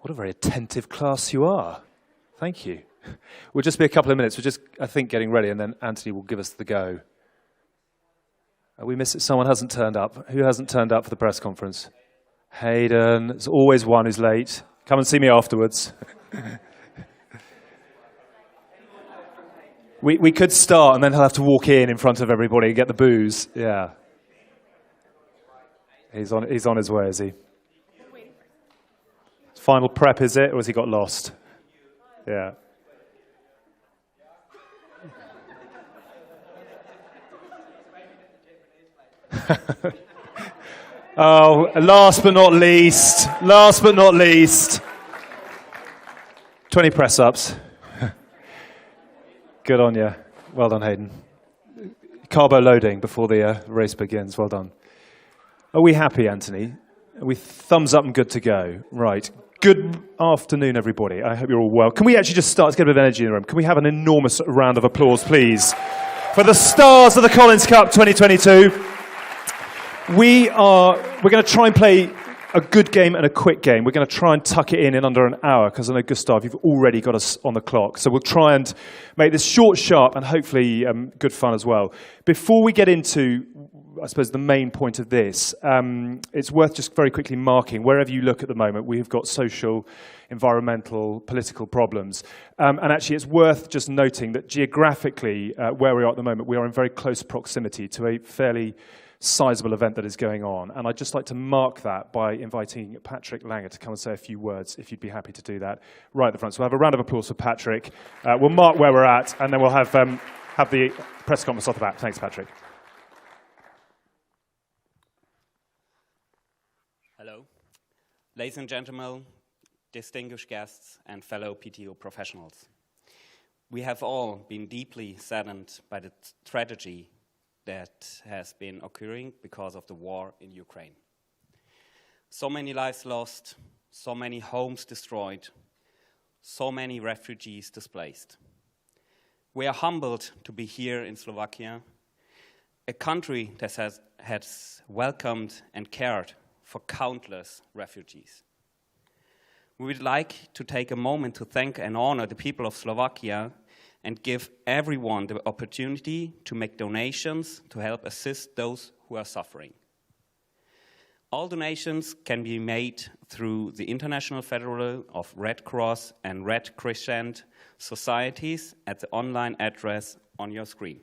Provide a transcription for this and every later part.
What a very attentive class you are. Thank you. We'll just be a couple of minutes. We're just, I think, getting ready, and then Anthony will give us the go. We miss it. Someone hasn't turned up. Who hasn't turned up for the press conference? Hayden. There's always one who's late. Come and see me afterwards. We could start, and then he'll have to walk in front of everybody and get the booze. Yeah. He's on his way, is he? Final prep, is it? Or has he got lost? Yeah. Oh, last but not least, 20 press-ups. Good on you. Well done, Hayden. Carbo loading before the race begins. Well done. Are we happy, Anthony? Are we thumbs up and good to go? Right. Good afternoon, everybody. I hope you're all well. Can we actually just start? Let's get a bit of energy in the room. Can we have an enormous round of applause, please, for the stars of the Collins Cup 2022? We're going to try and play a good game and a quick game. We're going to try and tuck it in under an hour, because I know, Gustav, you've already got us on the clock. So we'll try and make this short, sharp, and hopefully good fun as well. Before we get into, I suppose, the main point of this, it's worth just very quickly marking, wherever you look at the moment, we've got social, environmental, political problems. And actually, it's worth just noting that geographically, where we are at the moment, we are in very close proximity to a fairly sizable event that is going on. And I'd just like to mark that by inviting Patrick Langer to come and say a few words, if you'd be happy to do that, right at the front. So we'll have a round of applause for Patrick. We'll mark where we're at, and then we'll have the press conference off the bat. Thanks, Patrick. Hello. Ladies and gentlemen, distinguished guests, and fellow PTO professionals. We have all been deeply saddened by the tragedy that has been occurring because of the war in Ukraine. So many lives lost, so many homes destroyed, so many refugees displaced. We are humbled to be here in Slovakia, a country that has welcomed and cared for countless refugees. We would like to take a moment to thank and honor the people of Slovakia and give everyone the opportunity to make donations to help assist those who are suffering. All donations can be made through the International Federation of Red Cross and Red Crescent Societies at the online address on your screen.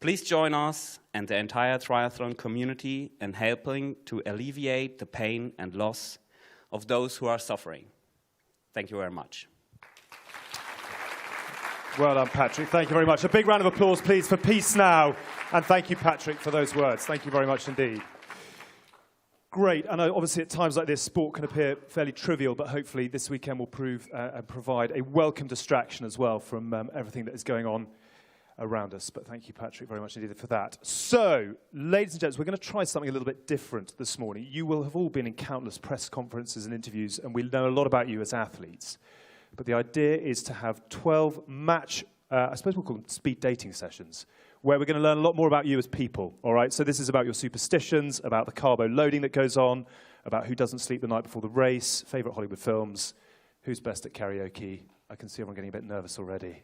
Please join us and the entire triathlon community in helping to alleviate the pain and loss of those who are suffering. Thank you very much. Well done, Patrick. Thank you very much. A big round of applause, please, for Peace Now. And thank you, Patrick, for those words. Thank you very much indeed. Great. I know, obviously, at times like this, sport can appear fairly trivial, but hopefully this weekend will prove and provide a welcome distraction as well from everything that is going on around us. But thank you, Patrick, very much indeed for that. So, ladies and gents, we're going to try something a little bit different this morning. You will have all been in countless press conferences and interviews, and we know a lot about you as athletes. But the idea is to have 12 match, I suppose we'll call them speed dating sessions, where we're going to learn a lot more about you as people, all right? So this is about your superstitions, about the carbo loading that goes on, about who doesn't sleep the night before the race, favorite Hollywood films, who's best at karaoke. I can see everyone getting a bit nervous already.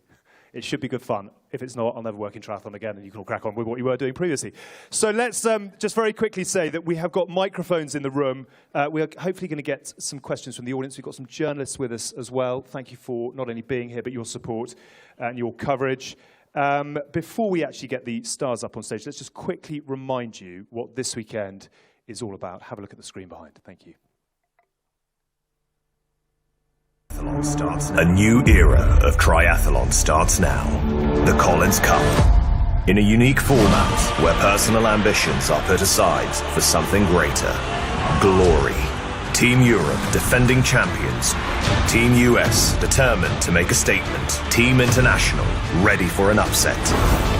It should be good fun. If it's not, I'll never work in triathlon again, and you can all crack on with what you were doing previously. So let's just very quickly say that we have got microphones in the room. We are hopefully going to get some questions from the audience. We've got some journalists with us as well. Thank you for not only being here, but your support and your coverage. Before we actually get the stars up on stage, let's just quickly remind you what this weekend is all about. Have a look at the screen behind. Thank you. A new era of triathlon starts now. The Collins Cup. In a unique format where personal ambitions are put aside for something greater. Glory. Team Europe defending champions. Team US determined to make a statement. Team International ready for an upset.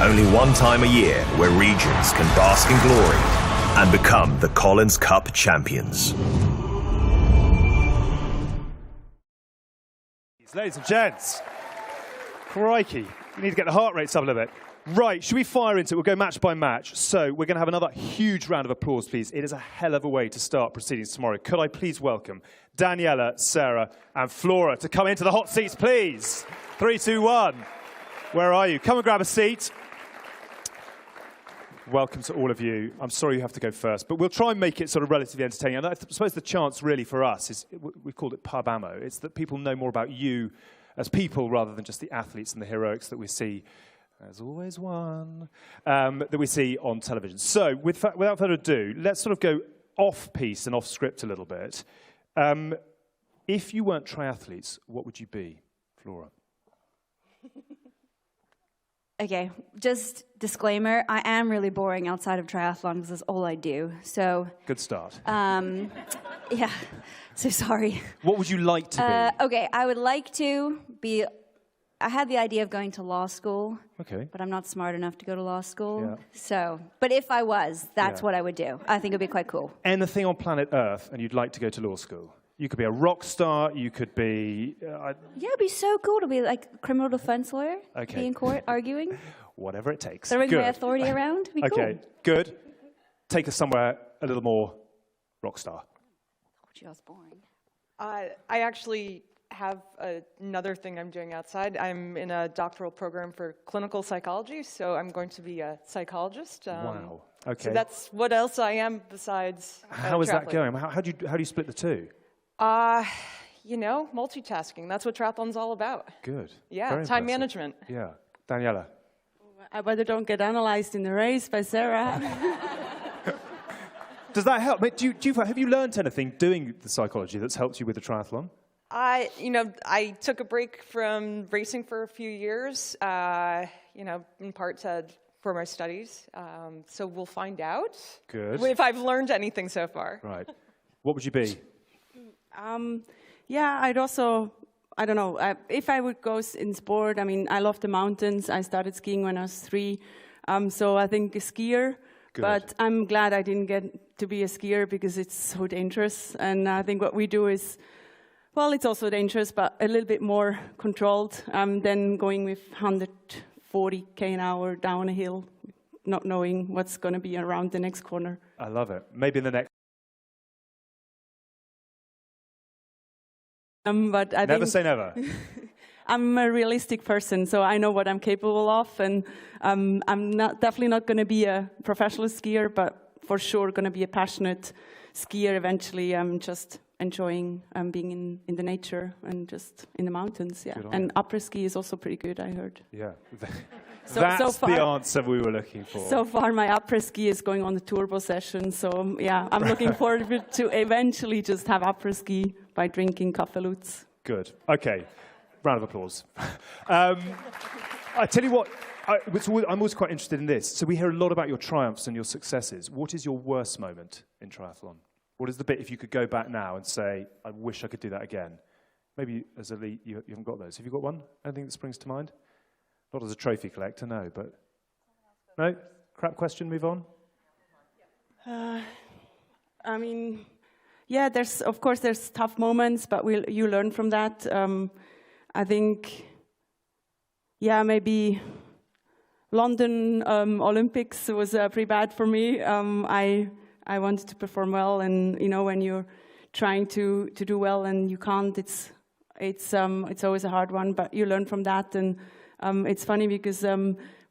Only one time a year where regions can bask in glory and become the Collins Cup champions. Ladies and gents, crikey, we need to get the heart rates up a little bit. Right, should we fire into it? We'll go match by match. So we're going to have another huge round of applause, please. It is a hell of a way to start proceedings tomorrow. Could I please welcome Daniela, Sarah, and Flora to come into the hot seats, please? 3, 2, 1. Where are you? Come and grab a seat. Welcome to all of you. I'm sorry you have to go first, but we'll try and make it sort of relatively entertaining. And I suppose the chance really for us is, we've called it pub ammo. It's that people know more about you as people rather than just the athletes and the heroics that we see. There's always one that we see on television. So, without further ado, let's sort of go off-piece and off-script a little bit. If you weren't triathletes, what would you be, Flora? Okay, just disclaimer, I am really boring outside of triathlon because that's all I do, so... Good start. Yeah, so sorry. What would you like to be? Okay, I would like to be... I had the idea of going to law school, but I'm not smart enough to go to law school. Yeah. So, but if I was, that's what I would do. I think it would be quite cool. Anything on planet Earth and you'd like to go to law school? You could be a rock star, you could be... Yeah, it'd be so cool to be like a criminal defense lawyer, be in court arguing. Whatever it takes. Throwing Good. my authority around, it'd be cool. Okay, good. Take us somewhere a little more rock star. Gee, I was boring. I actually have another thing I'm doing outside. I'm in a doctoral program for clinical psychology, so I'm going to be a psychologist. Wow. Okay. So that's what else I am besides How is that triathlete. going? How do you split the two? You know, multitasking. That's what triathlon's all about. Good. Yeah, Very time impressive. management. Yeah. Daniela. I better don't get analyzed in the race by Sarah. Does that help? Have you learned anything doing the psychology that's helped you with the triathlon? I took a break from racing for a few years, in part for my studies. So we'll find out if I've learned anything so far. Right. What would you be? I'd also, I don't know, if I would go in sport, I mean, I love the mountains. I started skiing when I was 3, so I think a skier. Good. But I'm glad I didn't get to be a skier because it's so dangerous. And I think what we do is, well, it's also dangerous, but a little bit more controlled than going with 140k an hour down a hill, not knowing what's going to be around the next corner. I love it. Maybe in the next... But I Never think say never. I'm a realistic person, so I know what I'm capable of, and I'm definitely not going to be a professional skier, but for sure going to be a passionate skier eventually. I'm just enjoying being in the nature and just in the mountains, yeah. And upper ski is also pretty good, I heard. Yeah. So far, the answer we were looking for. So far, my upper ski is going on the turbo session, so yeah, I'm looking forward to eventually just have upper ski by drinking Kaffee Lutz. Good. Okay. Round of applause. I tell you what, I'm always quite interested in this. So we hear a lot about your triumphs and your successes. What is your worst moment in triathlon? What is the bit, if you could go back now and say, I wish I could do that again? Maybe as a lead, you haven't got those. Have you got one? Anything that springs to mind? Not as a trophy collector, no, but... No? Crap question, move on? I mean, yeah, of course there's tough moments, but you learn from that. I think, yeah, maybe London Olympics was pretty bad for me. I wanted to perform well, and when you're trying to do well and you can't, it's always a hard one. But you learn from that, and it's funny because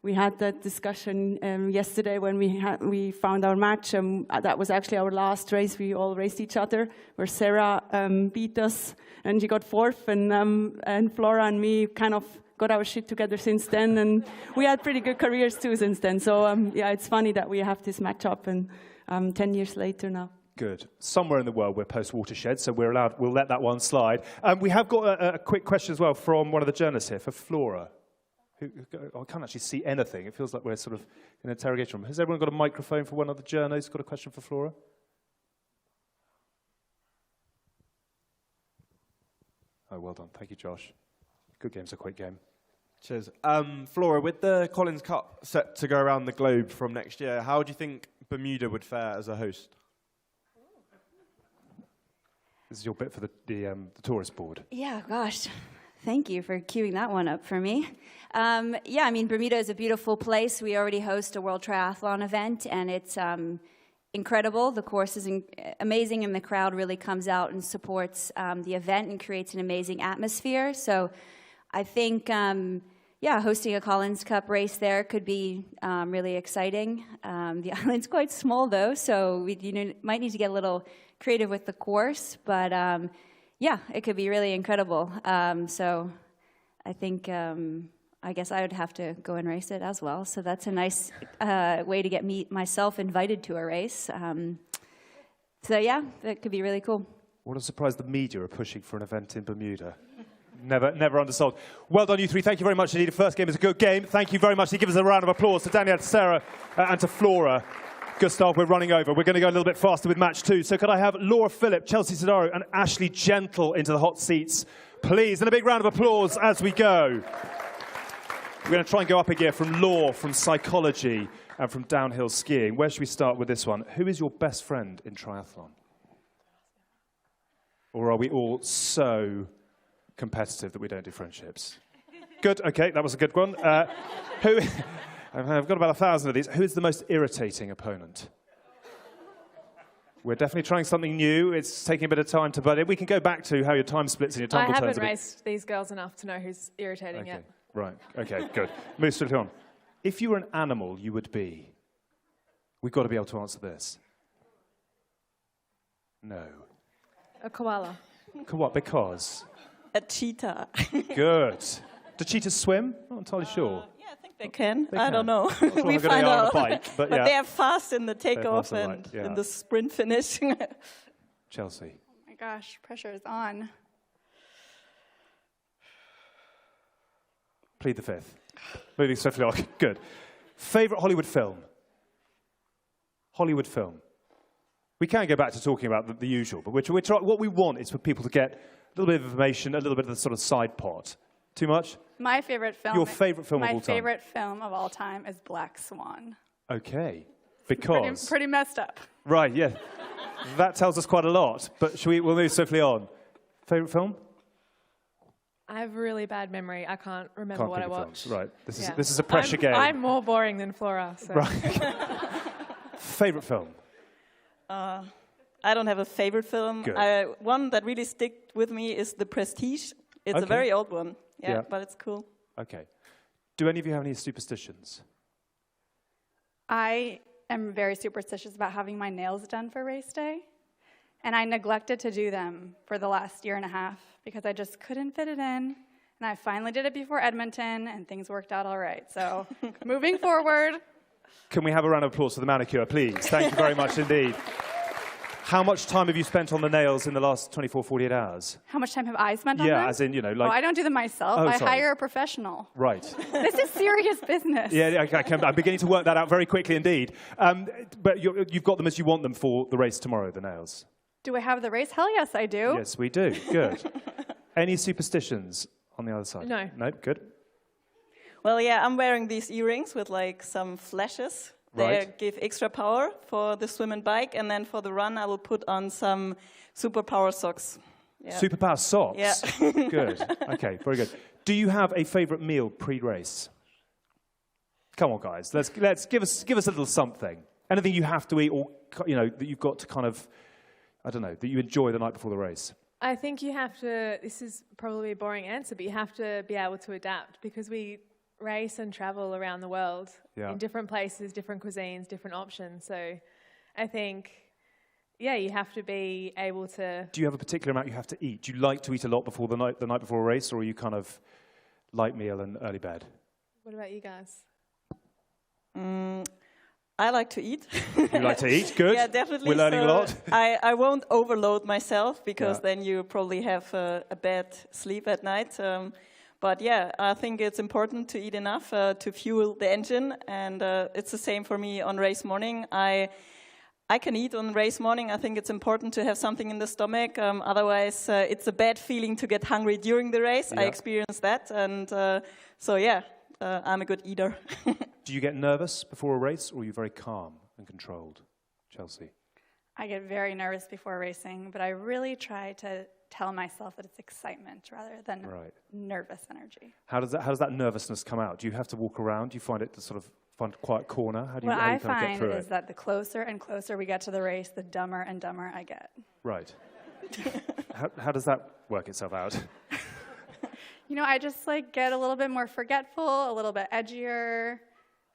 we had that discussion yesterday when we found our match. That was actually our last race. We all raced each other, where Sarah beat us, and she got 4th, and Flora and me kind of got our shit together since then, and we had pretty good careers too since then. So yeah, it's funny that we have this match up, and 10 years later now. Good. Somewhere in the world we're post-watershed, so we'll let that one slide. We have got a quick question as well from one of the journalists here, for Flora. I can't actually see anything. It feels like we're sort of in an interrogation room. Has everyone got a microphone for one of the journos who's got a question for Flora? Oh, well done. Thank you, Josh. Good game's a quick game. Cheers. Flora, with the Collins Cup set to go around the globe from next year, how do you think Bermuda would fare as a host? This is your bit for the tourist board. Yeah, gosh. Thank you for queuing that one up for me. Yeah, I mean, Bermuda is a beautiful place. We already host a World Triathlon event, and it's incredible. The course is amazing, and the crowd really comes out and supports the event and creates an amazing atmosphere. So I think, yeah, hosting a Collins Cup race there could be really exciting. The island's quite small, though, so we might need to get a little creative with the course, but yeah, it could be really incredible. So I think, I guess I would have to go and race it as well. So that's a nice way to get myself invited to a race. So yeah, that could be really cool. What a surprise the media are pushing for an event in Bermuda. Never undersold. Well done, you three. Thank you very much indeed. The first game is a good game. Thank you very much. Give us a round of applause to Danielle, to Sarah, and to Flora. Gustav, we're running over. We're going to go a little bit faster with match 2. So could I have Laura Phillip, Chelsea Sodaro, and Ashley Gentle into the hot seats, please? And a big round of applause as we go. We're going to try and go up a gear from law, from psychology, and from downhill skiing. Where should we start with this one? Who is your best friend in triathlon? Or are we all so competitive that we don't do friendships? Good, okay, that was a good one. I've got about 1,000 of these. Who is the most irritating opponent? We're definitely trying something new. It's taking a bit of time to bud it. We can go back to how your time splits and your tumble turns. I haven't raced these girls enough to know who's irritating yet. Right, okay, good. Move straight on. If you were an animal, you would be. We've got to be able to answer this. No. A koala. What, because? A cheetah. Good. Do cheetahs swim? Not entirely sure. Yeah, I think they can. They I can. don't know. Sure We how good find they are on out. a bike, but yeah. they are fast in the takeoff They're and fast, yeah. in the sprint finish. Chelsea. Oh my gosh, pressure is on. Plead the fifth. Moving swiftly on. Good. Favourite Hollywood film? Hollywood film. We can go back to talking about the usual, but what we want is for people to get a little bit of information, a little bit of the sort of side pot. Too much? My favorite film. Your favourite film of all time? My favorite film of all time is Black Swan. Okay. Because? Pretty messed up. Right, yeah. That tells us quite a lot, but we'll move swiftly on. Favourite film? I have a really bad memory. I can't remember what I watched. Right. This is a pressure game. I'm more boring than Flora. So. Right. Favourite film? I don't have a favorite film. One that really stick with me is The Prestige. It's a very old one. Yeah, but it's cool. Okay. Do any of you have any superstitions? I am very superstitious about having my nails done for race day. And I neglected to do them for the last year and a half because I just couldn't fit it in. And I finally did it before Edmonton, and things worked out all right. So moving forward. Can we have a round of applause for the manicure, please? Thank you very much indeed. How much time have you spent on the nails in the last 24, 48 hours? How much time have I spent on them? Yeah, as in, like... Oh, I don't do them myself. I hire a professional. Right. This is serious business. Yeah, I'm beginning to work that out very quickly indeed. But you've got them as you want them for the race tomorrow, the nails. Do I have the race? Hell yes, I do. Yes, we do. Good. Any superstitions on the other side? No. No? Good. Well, yeah, I'm wearing these earrings with like some flashes. They give extra power for the swim and bike, and then for the run, I will put on some superpower socks. Yeah. Superpower socks? Yeah. Good. Okay, very good. Do you have a favourite meal pre-race? Come on, guys. Let's give us a little something. Anything you have to eat, or that you've got to kind of, I don't know, that you enjoy the night before the race. I think you have to. This is probably a boring answer, but you have to be able to adapt because we race and travel around the world in different places, different cuisines, different options. So I think, you have to be able to... Do you have a particular amount you have to eat? Do you like to eat a lot before the night before a race, or are you kind of light meal and early bed? What about you guys? I like to eat. You like to eat? Good. Yeah, definitely. We're learning a lot. I won't overload myself because then you probably have a bad sleep at night. But yeah, I think it's important to eat enough to fuel the engine, and it's the same for me on race morning. I can eat on race morning. I think it's important to have something in the stomach. Otherwise, it's a bad feeling to get hungry during the race. I experienced that, and I'm a good eater. Do you get nervous before a race, or are you very calm and controlled, Chelsea? I get very nervous before racing, but I really try to tell myself that it's excitement rather than nervous energy. How does that nervousness come out? Do you have to walk around? Do you find it to sort of find a quiet corner? How do you, what how do you I kind of get find through is it? that the closer and closer we get to the race, the dumber and dumber I get. Right. How does that work itself out? You know, I just like get a little bit more forgetful, a little bit edgier.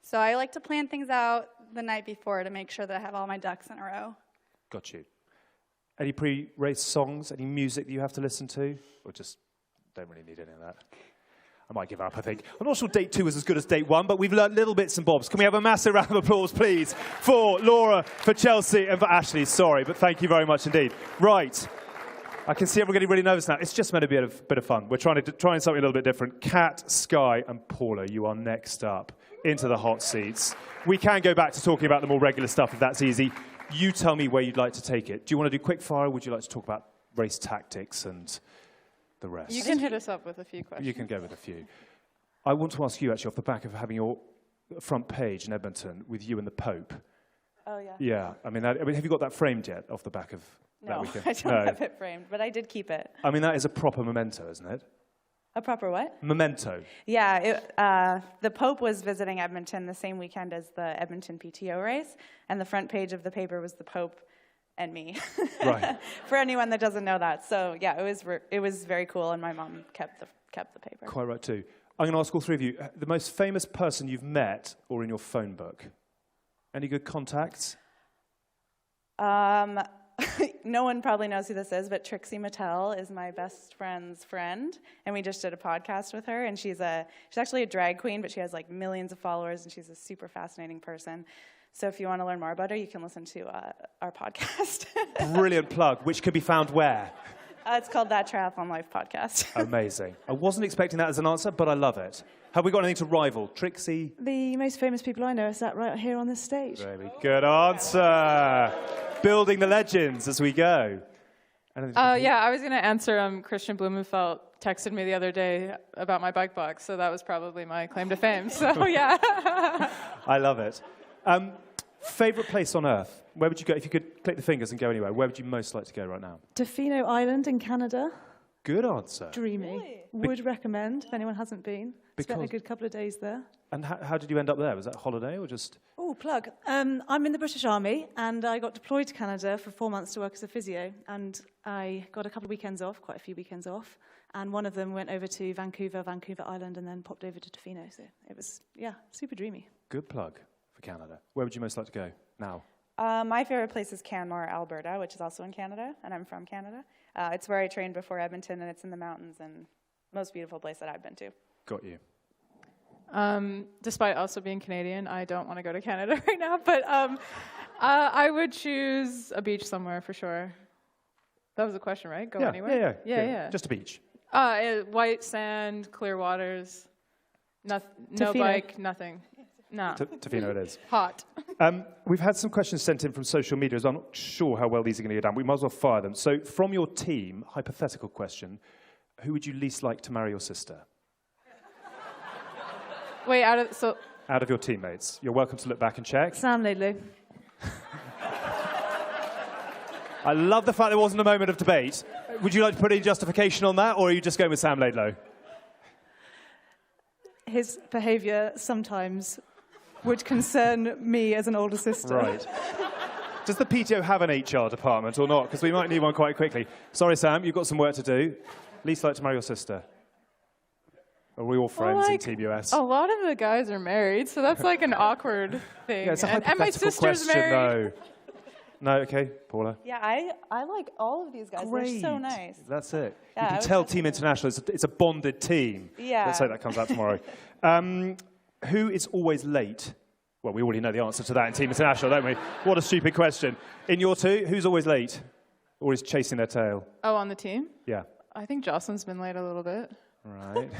So I like to plan things out the night before to make sure that I have all my ducks in a row. Got you. Any pre-race songs, any music that you have to listen to? Or just don't really need any of that? I might give up, I think. I'm not sure date 2 is as good as date 1, but we've learned little bits and bobs. Can we have a massive round of applause, please, for Laura, for Chelsea, and for Ashley? Sorry, but thank you very much indeed. Right. I can see everyone getting really nervous now. It's just meant to be a bit of fun. We're trying something a little bit different. Kat, Sky, and Paula, you are next up into the hot seats. We can go back to talking about the more regular stuff if that's easy. You tell me where you'd like to take it. Do you want to do quick fire, or would you like to talk about race tactics and the rest? You can hit us up with a few questions. You can go with a few. I want to ask you, actually, off the back of having your front page in Edmonton with you and the Pope. Oh, yeah. Yeah. I mean, have you got that framed yet off the back of that No, weekend? I don't have it framed, but I did keep it. I mean, that is a proper memento, isn't it? A proper what? Memento. Yeah, the Pope was visiting Edmonton the same weekend as the Edmonton PTO race, and the front page of the paper was the Pope and me. Right. For anyone that doesn't know that. So, yeah, it was very cool, and my mom kept the paper. Quite right, too. I'm going to ask all three of you, the most famous person you've met or in your phone book? Any good contacts? No one probably knows who this is, but Trixie Mattel is my best friend's friend, and we just did a podcast with her, and she's actually a drag queen, but she has like millions of followers, and she's a super fascinating person. So if you want to learn more about her, you can listen to our podcast. Brilliant plug, which can be found where? It's called That Triathlon Life Podcast. Amazing. I wasn't expecting that as an answer, but I love it. Have we got anything to rival? Trixie? The most famous people I know are sat right here on this stage. Very good answer. Building the legends as we go. Yeah, I was going to answer. Christian Blumenfeld texted me the other day about my bike box, so that was probably my claim to fame. So, yeah. I love it. Favorite place on Earth? Where would you go? If you could click the fingers and go anywhere, where would you most like to go right now? Tofino Island in Canada. Good answer. Dreamy. Really? Would recommend if anyone hasn't been. Spent a good couple of days there. And how did you end up there? Was that a holiday or just... Oh, plug. I'm in the British Army, and I got deployed to Canada for 4 months to work as a physio. And I got a couple of weekends off, quite a few weekends off. And one of them went over to Vancouver Island, and then popped over to Tofino. So it was, super dreamy. Good plug for Canada. Where would you most like to go now? My favorite place is Canmore, Alberta, which is also in Canada, and I'm from Canada. It's where I trained before Edmonton, and it's in the mountains, and most beautiful place that I've been to. Got you. Despite also being Canadian, I don't want to go to Canada right now, but I would choose a beach somewhere for sure. That was a question, right? Go anywhere? Yeah. Just a beach. White sand, clear waters, no bike, nothing. No. Tofino it is. Hot. We've had some questions sent in from social media, so I'm not sure how well these are going to go down. We might as well fire them. So from your team, hypothetical question, who would you least like to marry your sister? Wait, out of your teammates. You're welcome to look back and check. Sam Laidlow. I love the fact there wasn't a moment of debate. Would you like to put any justification on that, or are you just going with Sam Laidlow? His behaviour sometimes would concern me as an older sister. Right. Does the PTO have an HR department or not? Because we might need one quite quickly. Sorry, Sam, you've got some work to do. Least like to marry your sister. Are we all friends in Team US? A lot of the guys are married, so that's like an awkward thing. Yeah, it's a hypothetical and my sister's question, married. though. No, okay, Paula. Yeah, I like all of these guys. Great. They're so nice. That's it. Yeah, you can tell Team International it's a bonded team. Yeah. Let's hope that comes out tomorrow. Who is always late? Well, we already know the answer to that in Team International, don't we? What a stupid question. In your two, who's always late? Always chasing their tail? Oh, on the team? Yeah. I think Jocelyn's been late a little bit. Right.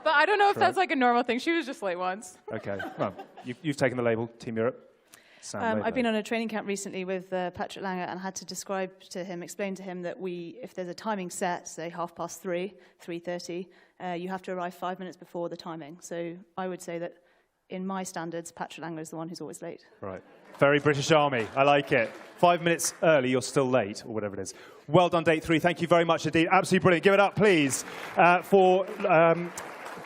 But I don't know if that's like a normal thing. She was just late once. Okay. Well, you've taken the label, Team Europe. I've been on a training camp recently with Patrick Langer and had to explain to him that if there's a timing set, say 3:30, you have to arrive 5 minutes before the timing. So I would say that in my standards, Patrick Langer is the one who's always late. Right. Very British Army. I like it. 5 minutes early, you're still late, or whatever it is. Well done, day 3. Thank you very much indeed. Absolutely brilliant. Give it up, please, for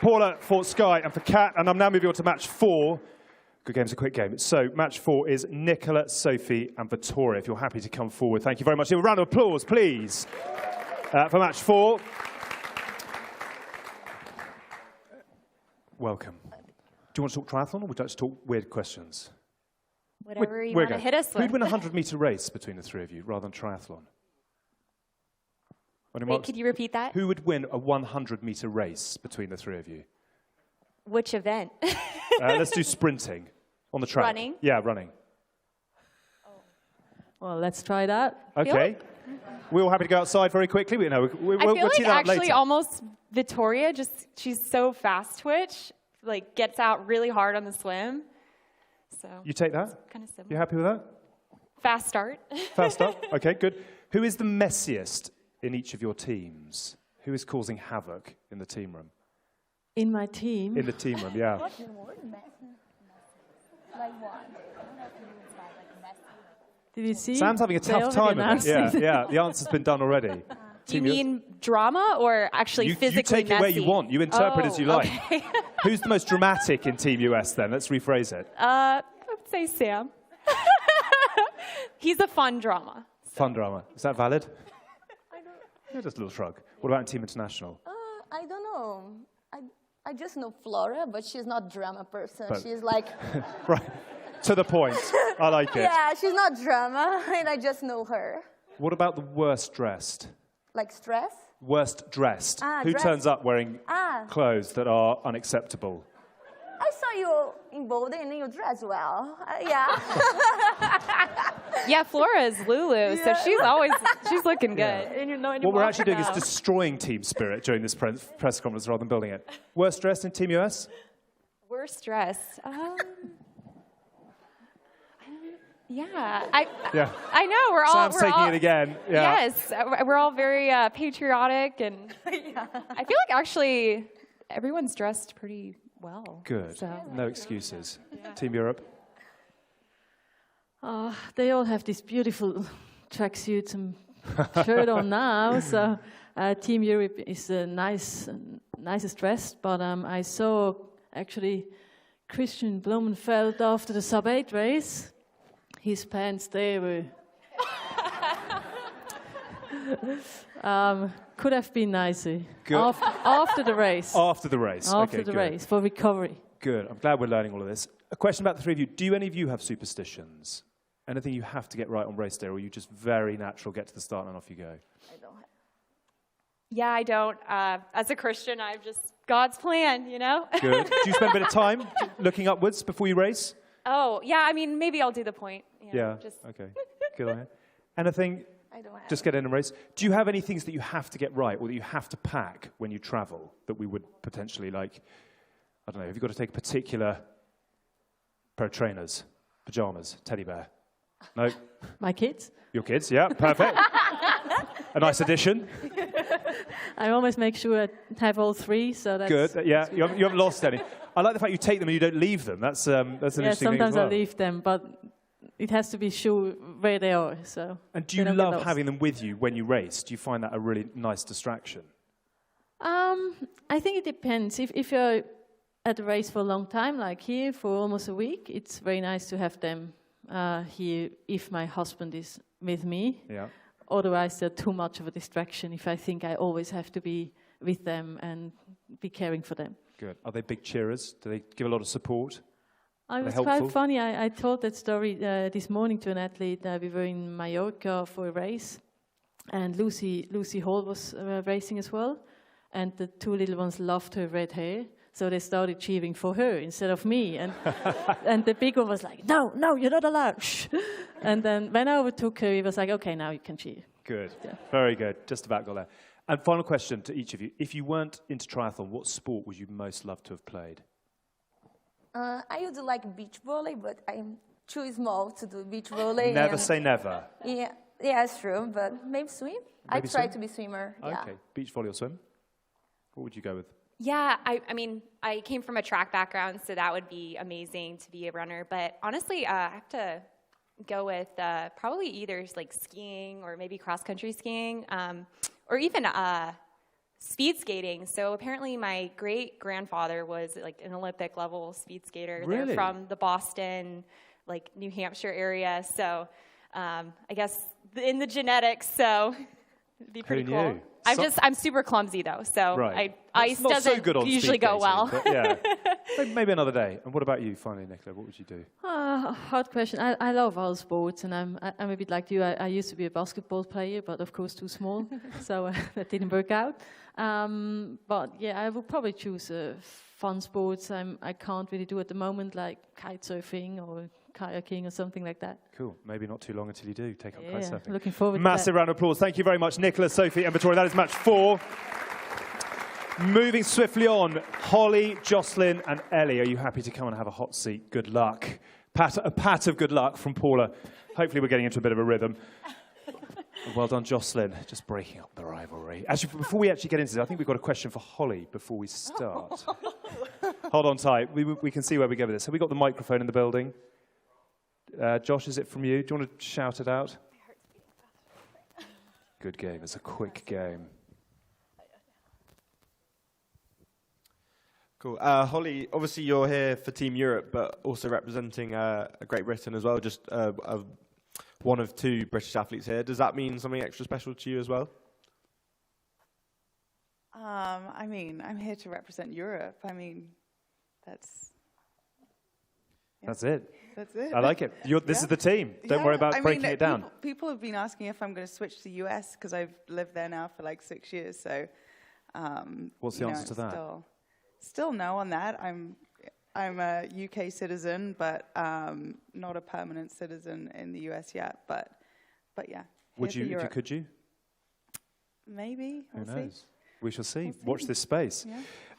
Paula, for Sky, and for Kat. And I'm now moving on to match 4. Good game's a quick game. So match 4 is Nicola, Sophie, and Vittoria. If you're happy to come forward, thank you very much. A round of applause, please, for match 4. Welcome. Do you want to talk triathlon, or would you like to talk weird questions? Whatever you want to hit us with. Who'd win a 100-meter race between the 3 of you, rather than triathlon? Wait, could you repeat that? Who would win a 100-meter race between the 3 of you? Which event? Let's do sprinting on the track. Running? Yeah, running. Well, let's try that. Okay. We're all happy to go outside very quickly. I feel like actually almost Vittoria, she's so fast twitch, like gets out really hard on the swim. So you take that? Kind of similar. You happy with that? Fast start. Fast start. Okay, good. Who is the messiest in each of your teams? Who is causing havoc in the team room? In my team? In the team room, yeah. What's the word messy? Like what? Did you see? Sam's having a tough time of it. Yeah, the answer's been done already. Do you mean drama or actually physically You take it where you want. You interpret as you like. Okay. Who's the most dramatic in Team US then? Let's rephrase it. I would say Sam. He's a fun drama. Fun drama. Is that valid? Yeah, just a little shrug. What about in Team International? I don't know. I just know Flora, but she's not a drama person. But she's like... Right. To the point. I like it. Yeah, she's not drama, and I just know her. What about the worst dressed? Like stress? Worst dressed. Who dressed. turns up wearing clothes that are unacceptable? I saw you in Boulder and you dress well. Yeah. Yeah, Flora is Lulu, so she's looking good. Yeah. What we're actually doing is destroying team spirit during this press conference rather than building it. Worst dressed in Team US? Worst dressed. Yeah, I know we're all. Sam's taking it again. Yeah. Yes, we're all very patriotic, and I feel like actually everyone's dressed pretty well. Good. So. No excuses. Yeah. Team Europe. They all have these beautiful tracksuits and shirt on now. So Team Europe is the nicest dressed. But I saw actually Christian Blumenfeld after the sub-8 race. His pants, they were... could have been nicer. Good. After the race. After the race. After the race, for recovery. Good. I'm glad we're learning all of this. A question about the 3 of you. Do any of you have superstitions? Anything you have to get right on race day, or are you just very natural, get to the start and off you go? I don't have. Yeah, I don't. As a Christian, I'm just God's plan, you know? Good. Do you spend a bit of time looking upwards before you race? Oh, yeah, I mean, maybe I'll do the point. Okay. Good on you. Anything? I don't have. Just get in and race. Do you have any things that you have to get right or that you have to pack when you travel that we would potentially like, I don't know, have you got to take a particular pair of trainers, pajamas, teddy bear? No? My kids? Your kids, yeah, perfect. A nice addition. I always make sure I have all 3, so that's... Good, yeah, you haven't lost any. I like the fact you take them and you don't leave them. That's an interesting thing as well. Sometimes I leave them, but it has to be sure where they are. So. And do you love having them with you when you race? Do you find that a really nice distraction? I think it depends. If you're at the race for a long time, like here, for almost a week, it's very nice to have them here if my husband is with me. Yeah. Otherwise, they're too much of a distraction if I think I always have to be with them and be caring for them. Good. Are they big cheerers? Do they give a lot of support? It was quite funny. I told that story this morning to an athlete. We were in Mallorca for a race, and Lucy Hall was racing as well. And the 2 little ones loved her red hair, so they started cheering for her instead of me. And and the big one was like, "No, you're not allowed." Shh. And then when I overtook her, he was like, "Okay, now you can cheer." Good. Yeah. Very good. Just about got there. And final question to each of you. If you weren't into triathlon, what sport would you most love to have played? I would like beach volley, but I'm too small to do beach volley. Never say never. Yeah, it's true, but maybe swim. I try to be swimmer. Okay, yeah. beach volley or swim? What would you go with? Yeah, I mean, I came from a track background, so that would be amazing to be a runner. But honestly, I have to go with probably either like skiing or maybe cross-country skiing, or even speed skating. So apparently my great-grandfather was like an Olympic level speed skater. Really? They're from the Boston, like New Hampshire area. So I guess in the genetics, so it'd be pretty cool. Knew? I'm super clumsy though, so right. ice doesn't usually go well. Yeah. Maybe another day. And what about you, finally, Nicola? What would you do? Hard question. I love all sports, and I'm a bit like you. I used to be a basketball player, but of course too small, so that didn't work out. But yeah, I would probably choose fun sports. I can't really do at the moment, like kite surfing or kayaking or something like that. Cool. Maybe not too long until you do take up kite surfing. Looking forward Massive to that. round of applause. Thank you very much, Nicola, Sophie and Victoria. That is match 4. Moving swiftly on, Holly, Jocelyn and Ellie. Are you happy to come and have a hot seat? Good luck. A pat of good luck from Paula. Hopefully we're getting into a bit of a rhythm. Well done, Jocelyn. Just breaking up the rivalry. Actually, before we actually get into this, I think we've got a question for Holly before we start. Hold on tight. We can see where we go with this. Have we got the microphone in the building? Josh, is it from you? Do you want to shout it out? Good game. It's a quick game. Cool. Holly, obviously you're here for Team Europe, but also representing Great Britain as well, just one of 2 British athletes here. Does that mean something extra special to you as well? I mean, I'm here to represent Europe. I mean, that's... Yeah. That's it. That's it. I like it. This is the team. Don't worry about breaking it down. People have been asking if I'm going to switch to the US because I've lived there now for like 6 years. So, what's the answer to that? Still no on that. I'm a UK citizen, but not a permanent citizen in the US yet. But yeah. Would you? If you could, you? Maybe. Who knows? We shall see. Watch this space.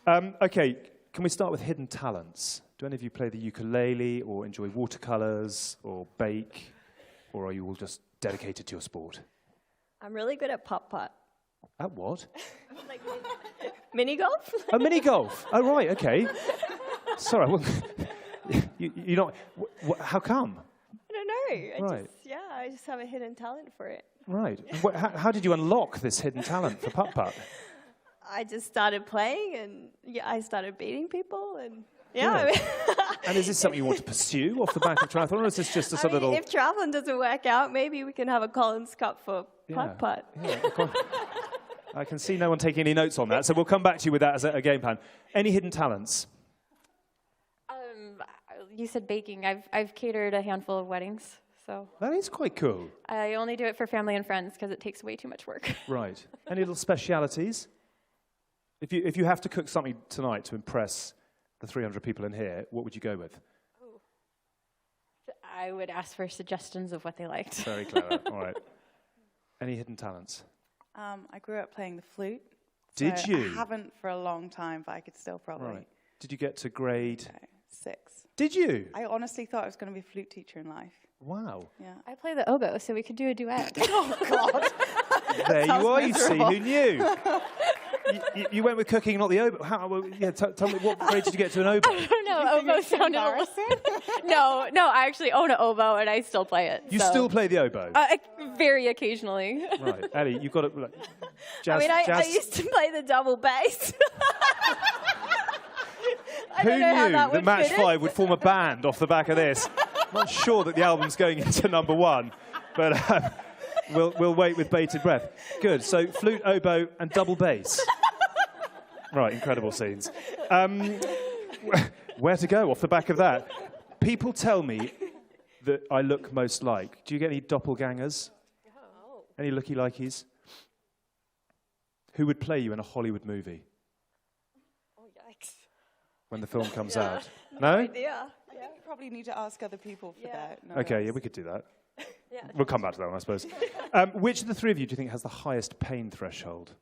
Yeah. Okay. Can we start with hidden talents? Do any of you play the ukulele or enjoy watercolors or bake, or are you all just dedicated to your sport? I'm really good at putt-putt. At what? Like mini golf? Oh, mini golf. Oh, right. Okay. Sorry. Well, you're not. How come? I don't know. I just have a hidden talent for it. Right. How did you unlock this hidden talent for putt-putt? I just started playing, and I started beating people, and And is this something you want to pursue off the back of triathlon, or is this just a sort of little... If triathlon doesn't work out, maybe we can have a Collins Cup for putt-putt. Yeah, I can see no one taking any notes on that, so we'll come back to you with that as a game plan. Any hidden talents? You said baking. I've catered a handful of weddings, so... That is quite cool. I only do it for family and friends because it takes way too much work. Right. Any little specialities? If you have to cook something tonight to impress the 300 people in here, what would you go with? I would ask for suggestions of what they liked. Very clever. All right. Any hidden talents? I grew up playing the flute. Did you? I haven't for a long time, but I could still probably. Right. Did you get to grade? 6. Did you? I honestly thought I was going to be a flute teacher in life. Wow. Yeah. I play the oboe, so we could do a duet. Oh, God. There you are, you see. Who knew? You went with cooking, not the oboe. Tell me, what grade did you get to an oboe? I don't know. Oboe sounded No, I actually own an oboe, and I still play it. You still play the oboe? Very occasionally. Right. Ellie, you've got to... Jazz, I used to play the double bass. Who knew that Match 5 would form a band off the back of this? I'm not sure that the album's going into number 1, but we'll wait with bated breath. Good. So flute, oboe, and double bass. Right. Incredible scenes. Where to go off the back of that? People tell me that I look most like. Do you get any doppelgangers? Oh. Any looky-likeys? Who would play you in a Hollywood movie? Oh, yikes. When the film comes out? No? Idea. I think you probably need to ask other people for that. No Okay, worries. yeah, we could do that. Yeah. We'll come back to that one, I suppose. Which of the 3 of you do you think has the highest pain threshold?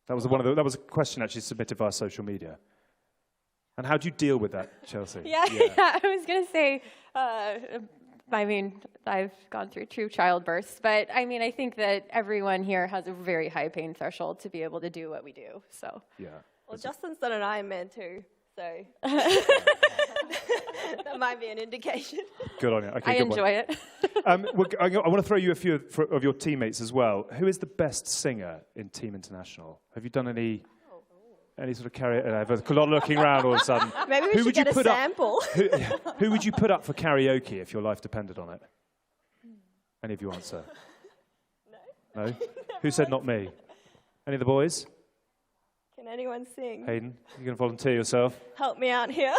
That was that was a question actually submitted via social media. And how do you deal with that, Chelsea? Yeah. I was going to say, I mean, I've gone through 2 childbirths, but I mean, I think that everyone here has a very high pain threshold to be able to do what we do, so. Yeah. Well, Justin's done an Ironman too, so that might be an indication. Good on you. Okay, I enjoy it. I want to throw you a few of your teammates as well. Who is the best singer in Team International? Have you done any sort of karaoke? A lot of looking around all of a sudden. Maybe we should get a sample. Who would you put up for karaoke if your life depended on it? Any of you answer? No? Who said not me? Any of the boys? Can anyone sing? Hayden, you going to volunteer yourself? Help me out here.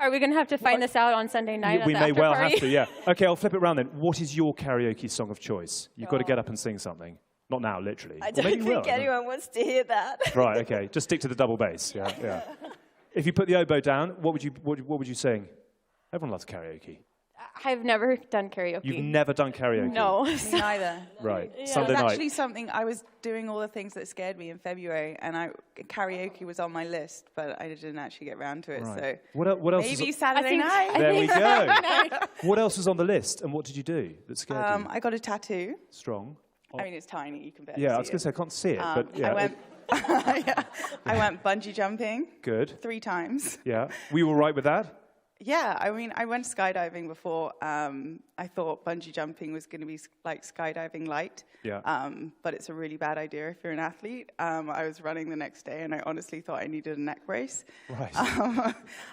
Are we going to have to find this out on Sunday night at We the may after well party? have to, yeah. Okay, I'll flip it around then. What is your karaoke song of choice? You've got to get up and sing something. Not now, literally. I don't think anyone wants to hear that. Right, okay. Just stick to the double bass. Yeah. If you put the oboe down, what would you sing? Everyone loves karaoke. I've never done karaoke. You've never done karaoke? No. Me neither. Right. Yeah. Sunday It was night. actually something, I was doing all the things that scared me in February, and karaoke was on my list, but I didn't actually get around to it. Right. So What else maybe was Saturday night. There we go. What else was on the list, and what did you do that scared you? I got a tattoo. Strong. I mean, it's tiny. You can barely Yeah, see I was going to say I can't see it, but yeah. I went bungee jumping. Good. 3 times. Yeah. Were you all right with that? Yeah, I mean, I went skydiving before. I thought bungee jumping was going to be like skydiving light. Yeah. But it's a really bad idea if you're an athlete. I was running the next day, and I honestly thought I needed a neck brace. Right.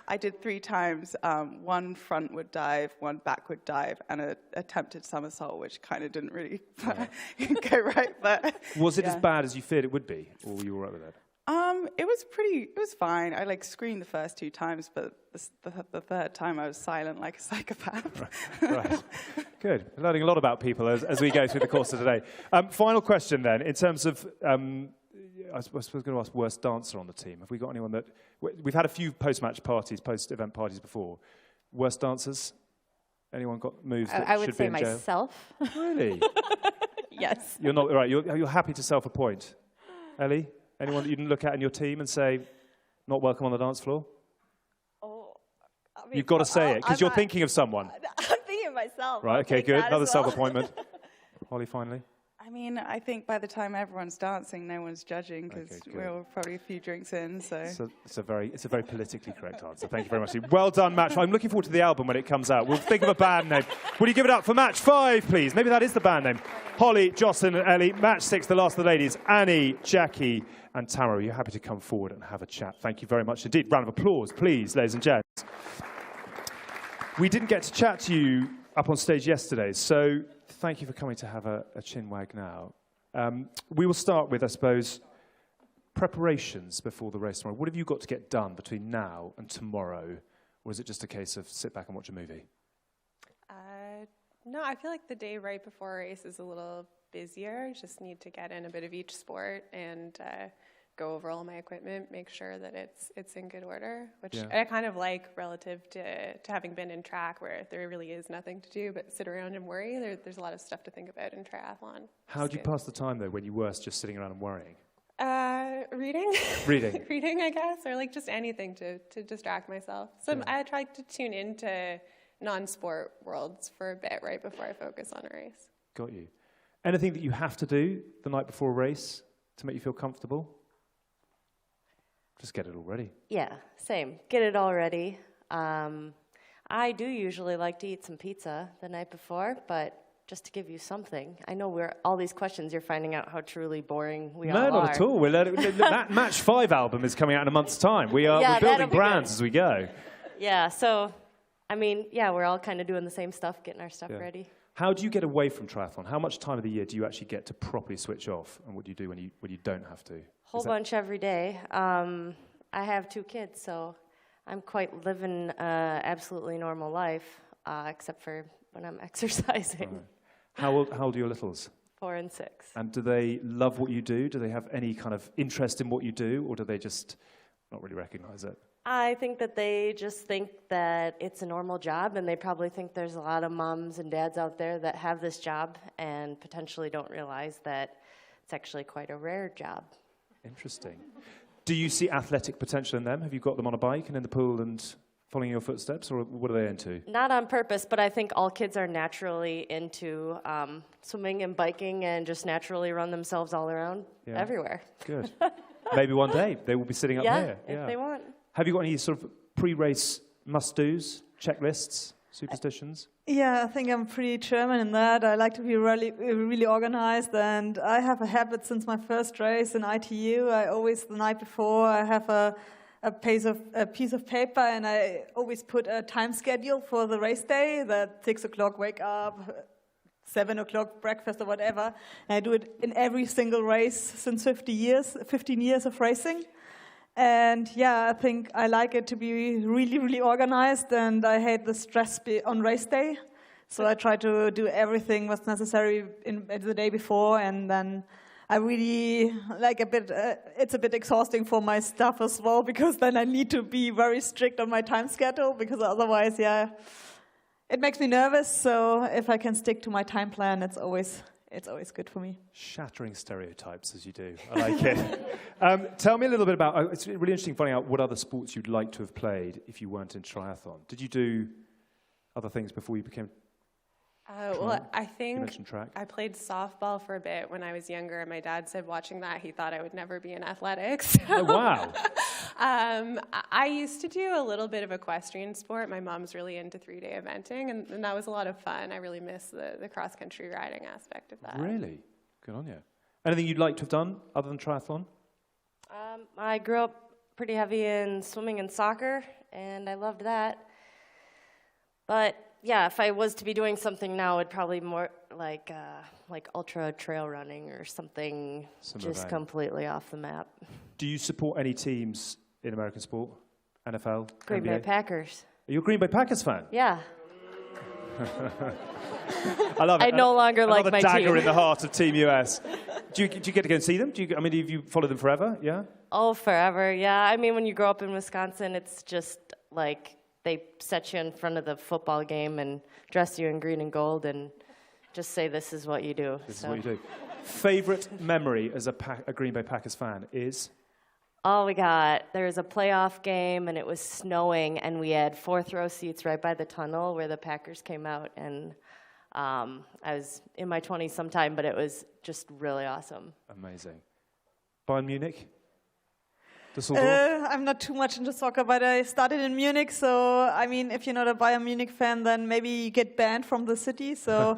I did 3 times, 1 frontward dive, 1 backward dive, and an attempted somersault, which kind of didn't really go right. But Was it as bad as you feared it would be, or were you all right with that? It was fine. I screamed the first 2 times, but the third time I was silent like a psychopath. Right. Good. We're learning a lot about people as we go through the course of today. Final question then, in terms of, I was going to ask worst dancer on the team. Have we got anyone that, we've had a few post-match parties, post-event parties before. Worst dancers? Anyone got moves that I would should say be in jail? myself. Really? Yes. You're not, right, you're happy to self-appoint. Ellie? Anyone that you didn't look at in your team and say, not welcome on the dance floor? Oh, I mean, You've got to say it, because you're thinking of someone. I'm thinking of myself. Right, okay, good. Another self-appointment. Holly, finally. I mean, I think by the time everyone's dancing, no one's judging, because we're all probably a few drinks in. So it's a very politically correct answer. Thank you very much. Well done, Match 5. I'm looking forward to the album when it comes out. We'll think of a band name. Will you give it up for Match 5, please? Maybe that is the band name. Holly, Jocelyn, and Ellie. Match 6, the last of the ladies. Annie, Jackie, and Tamara. Are you happy to come forward and have a chat? Thank you very much indeed. Round of applause, please, ladies and gents. We didn't get to chat to you up on stage yesterday, so thank you for coming to have a chin wag now. We will start with, I suppose, preparations before the race tomorrow. What have you got to get done between now and tomorrow? Or is it just a case of sit back and watch a movie? No, I feel like the day right before a race is a little busier. Just need to get in a bit of each sport and go over all my equipment, make sure that it's in good order, which I kind of like relative to having been in track, where there really is nothing to do but sit around and worry. There's a lot of stuff to think about in triathlon. How do you pass the time, though, when you were just sitting around and worrying? Reading. Reading. Reading, I guess, or like just anything to distract myself. So I try to tune into non-sport worlds for a bit right before I focus on a race. Got you. Anything that you have to do the night before a race to make you feel comfortable? Just get it all ready. Yeah, same. Get it all ready. I do usually like to eat some pizza the night before, but just to give you something. I know all these questions, you're finding out how truly boring we all are. No, not at all. That Match 5 album is coming out in a month's time. We're building brands as we go. Yeah, so, I mean, we're all kind of doing the same stuff, getting our stuff ready. How do you get away from triathlon? How much time of the year do you actually get to properly switch off? And what do you do when you don't have to? Whole bunch every day. I have 2 kids, so I'm quite living absolutely normal life, except for when I'm exercising. Right. How old are your littles? 4 and 6. And do they love what you do? Do they have any kind of interest in what you do, or do they just not really recognize it? I think that they just think that it's a normal job, and they probably think there's a lot of moms and dads out there that have this job and potentially don't realize that it's actually quite a rare job. Interesting. Do you see athletic potential in them? Have you got them on a bike and in the pool and following your footsteps, or what are they into? Not on purpose, but I think all kids are naturally into swimming and biking and just naturally run themselves all around everywhere. Good. Maybe one day they will be sitting up here. If they want. Have you got any sort of pre-race must-dos, checklists, superstitions? Yeah, I think I'm pretty German in that. I like to be really organized, and I have a habit since my first race in ITU. I always, the night before, I have a piece of paper, and I always put a time schedule for the race day, that 6 o'clock wake up, 7 o'clock breakfast or whatever. And I do it in every single race since 15 years of racing. And yeah, I think I like it to be really, really organized, and I hate the stress on race day. So I try to do everything what's necessary in the day before, and then I really like it's a bit exhausting for my staff as well, because then I need to be very strict on my time schedule, because otherwise, it makes me nervous. So if I can stick to my time plan, it's always good for me. Shattering stereotypes as you do. I like it. Tell me a little bit about, it's really interesting finding out what other sports you'd like to have played if you weren't in triathlon. Did you do other things before you became well, I think you mentioned track. I played softball for a bit when I was younger, and my dad said watching that he thought I would never be in athletics. Oh, wow. I used to do a little bit of equestrian sport. My mom's really into 3-day eventing, and that was a lot of fun. I really miss the cross-country riding aspect of that. Really? Good on you. Anything you'd like to have done other than triathlon? I grew up pretty heavy in swimming and soccer, and I loved that. But yeah, if I was to be doing something now, it'd probably more like ultra trail running or something just completely off the map. Do you support any teams in American sport? NFL? Green Bay Packers. Are you a Green Bay Packers fan? Yeah. I love it. I no longer like my team. Another dagger in the heart of Team US. Do you get to go and see them? Have you followed them forever? Yeah? Oh, forever, yeah. I mean, when you grow up in Wisconsin, it's just like they set you in front of the football game and dress you in green and gold and just say, this is what you do. This is what you do. Favorite memory as a Green Bay Packers fan is? Oh, there was a playoff game, and it was snowing, and we had 4th row seats right by the tunnel where the Packers came out, and I was in my 20s sometime, but it was just really awesome. Amazing. Bayern Munich? I'm not too much into soccer, but I started in Munich, so I mean, if you're not a Bayern Munich fan, then maybe you get banned from the city. So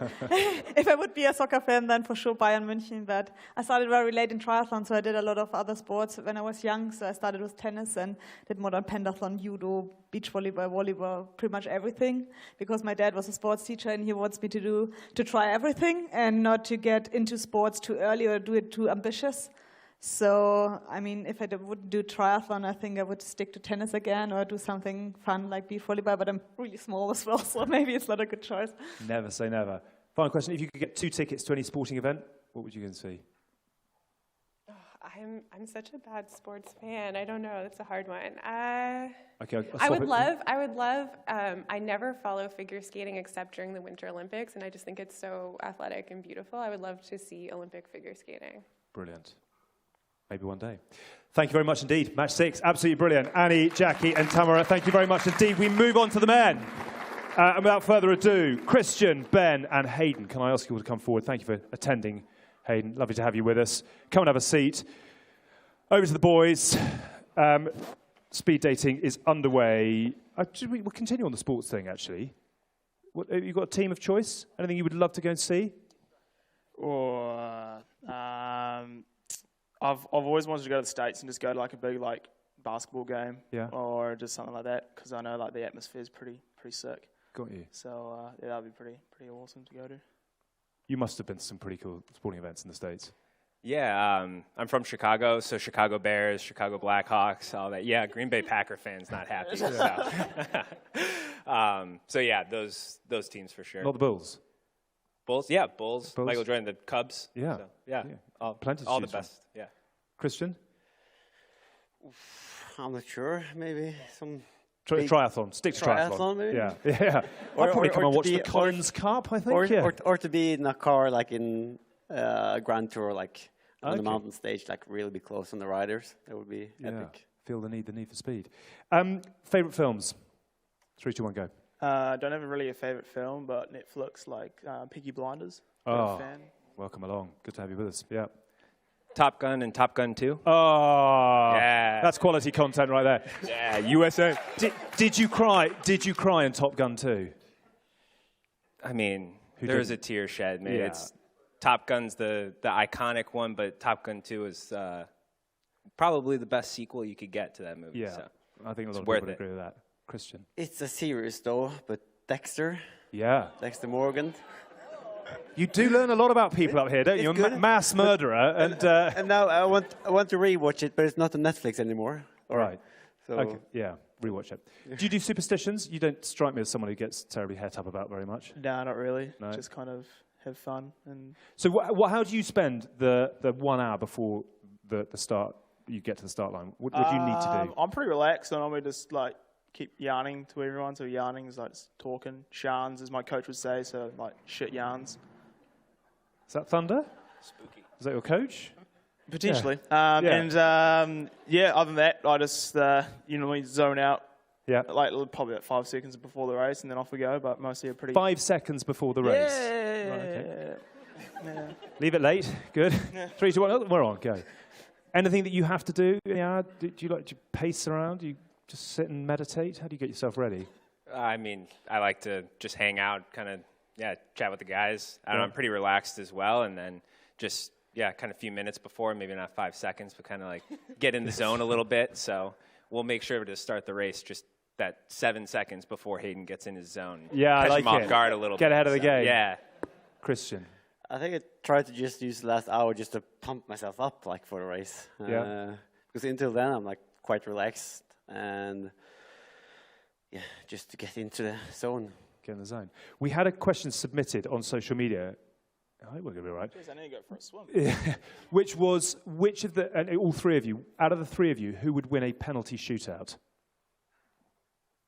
if I would be a soccer fan, then for sure Bayern München. But I started very late in triathlon, so I did a lot of other sports when I was young. So I started with tennis and did modern pentathlon, judo, beach volleyball, pretty much everything. Because my dad was a sports teacher, and he wants me to try everything and not to get into sports too early or do it too ambitious. So, I mean, if I wouldn't do triathlon, I think I would stick to tennis again or do something fun like beach volleyball, but I'm really small as well, so maybe it's not a good choice. Never say never. Final question, if you could get 2 tickets to any sporting event, what would you go and see? Oh, I'm such a bad sports fan. I don't know. That's a hard one. Okay, I would love, I never follow figure skating except during the Winter Olympics, and I just think it's so athletic and beautiful. I would love to see Olympic figure skating. Brilliant. Maybe one day. Thank you very much indeed. Match 6, absolutely brilliant. Annie, Jackie and Tamara, thank you very much indeed. We move on to the men. And without further ado, Christian, Ben and Hayden, can I ask you all to come forward? Thank you for attending, Hayden. Lovely to have you with us. Come and have a seat. Over to the boys. Speed dating is underway. We'll continue on the sports thing, actually. Have you got a team of choice? Anything you would love to go and see? I've always wanted to go to the States and just go to like a big like basketball game, or just something like that, because I know like the atmosphere is pretty sick. Got you. So that'd be pretty awesome to go to. You must have been to some pretty cool sporting events in the States. Yeah, I'm from Chicago, so Chicago Bears, Chicago Blackhawks, all that. Yeah, Green Bay Packer fans not happy. So yeah, those teams for sure. Not the Bulls. Bulls, yeah, Bulls. Michael Jordan, the Cubs. Yeah, so, yeah. Plenty. All the best. Yeah. Christian. I'm not sure. Maybe some. Triathlon. Stick to triathlon. Maybe. Yeah. I'll probably come and watch the Collins Cup, I think. Or to be in a car like in a Grand Tour, like on the mountain stage, like really be close on the riders. That would be epic. Feel the need for speed. Favorite films? 3, 2, 1, go. Don't have really a favorite film, but Netflix, like Peaky Blinders. Oh, welcome along. Good to have you with us. Yeah. Top Gun and Top Gun 2. Oh, yeah. That's quality content right there. Yeah, USA. Did you cry? Did you cry in Top Gun 2? I mean, there was a tear shed. Maybe it's Top Gun's the iconic one, but Top Gun 2 is probably the best sequel you could get to that movie. Yeah, so I think a lot of worth people would it. agree with that. Christian. It's a series though, but Dexter. Yeah. Dexter Morgan. You do learn a lot about people up here, don't you? A mass murderer, and now I want to rewatch it, but it's not on Netflix anymore. Right. So okay. Yeah. Rewatch it. Do you do superstitions? You don't strike me as someone who gets terribly het up about very much. No, not really. No. Just kind of have fun. And so, how do you spend the 1 hour before the start? You get to the start line. What do you need to do? I'm pretty relaxed. I normally just like keep yarning to everyone. So yarning is like just talking. Shans, as my coach would say, so like shit yarns. Is that Thunder? Spooky. Is that your coach? Potentially. Yeah. Other than that, I just normally zone out. Yeah. Like probably about 5 seconds before the race, and then off we go. But mostly a pretty. 5 seconds before the race. Yeah. Right, okay. Yeah. Leave it late. Good. Yeah. 3, 2, 1. Oh, we're on. Go. Anything that you have to do? Yeah. Do you like to pace around? Do you just sit and meditate? How do you get yourself ready? I mean, I like to just hang out, kind of, chat with the guys. I don't know, I'm pretty relaxed as well, and then just, kind of a few minutes before, maybe not 5 seconds, but kind of like get in the zone a little bit. So we'll make sure to start the race just that 7 seconds before Hayden gets in his zone. Yeah, catch I like him off it. guard a little Get bit. ahead of the game. Yeah. Christian. I think I tried to just use the last hour just to pump myself up like for the race. Because until then I'm like quite relaxed and just to get into the zone. Get in the zone. We had a question submitted on social media. I hope we're going to be all right. Jeez, I need to go for a swim. Which was, which of the, and all three of you, out of the three of you, who would win a penalty shootout?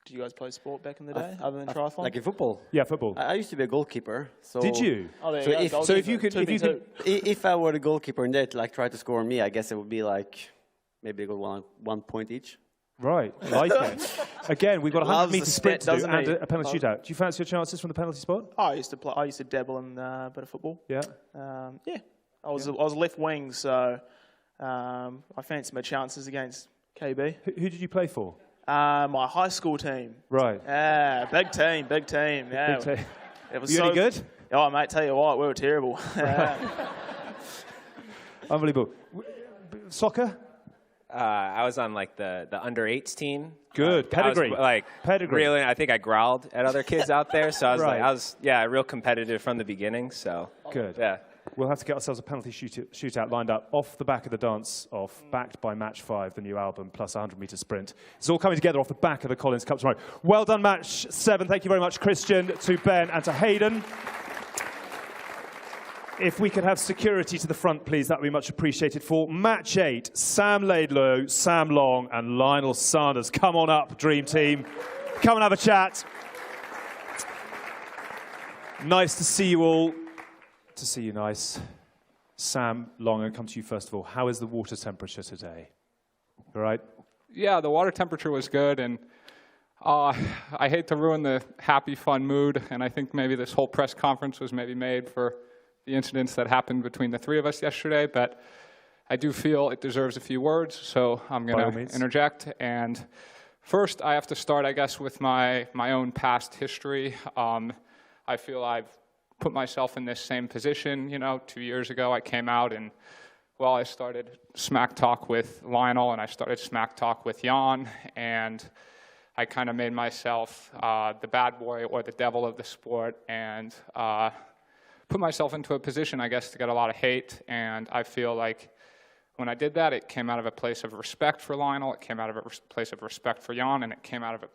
Did you guys play sport back in the day, other than triathlon? Like in football? Yeah, football. I used to be a goalkeeper. So Did you? Oh, there so you go. if you could, if I were the goalkeeper and they'd like try to score me, I guess it would be like maybe they got 1 point each. Right, I like it. Again, we've got a 100-meter sprint to do and he? a penalty shootout. Do you fancy your chances from the penalty spot? Oh, I used to dabble in a bit of football. Yeah. I was left wing, so I fancy my chances against KB. Who did you play for? My high school team. Right. Yeah, big team. Yeah. Big team. It was Were you any good? Oh, mate, tell you what, we were terrible. Unbelievable. Soccer? I was on like the under-8s team. Good. Pedigree. Pedigree. Really, I think I growled at other kids out there. So I was real competitive from the beginning. So good. Yeah. We'll have to get ourselves a penalty shootout lined up off the back of the dance off, backed by Match 5, the new album, plus a 100-meter sprint. It's all coming together off the back of the Collins Cup tomorrow. Well done, Match 7. Thank you very much, Christian, to Ben, and to Hayden. If we could have security to the front, please, that would be much appreciated. For Match 8, Sam Laidlow, Sam Long, and Lionel Sanders. Come on up, Dream Team. Come and have a chat. Nice to see you all. To see you nice. Sam Long, I'm going to come to you first of all. How is the water temperature today? All right? Yeah, the water temperature was good, and I hate to ruin the happy, fun mood, and I think maybe this whole press conference was maybe made for the incidents that happened between the three of us yesterday, but I do feel it deserves a few words, so I'm going to interject. And first, I have to start, I guess, with my own past history. I feel I've put myself in this same position. 2 years ago, I came out and, I started smack talk with Lionel, and I started smack talk with Jan, and I kind of made myself the bad boy or the devil of the sport, and put myself into a position, I guess, to get a lot of hate. And I feel like when I did that, it came out of a place of respect for Lionel, it came out of a place of respect for Jan, and it came out of a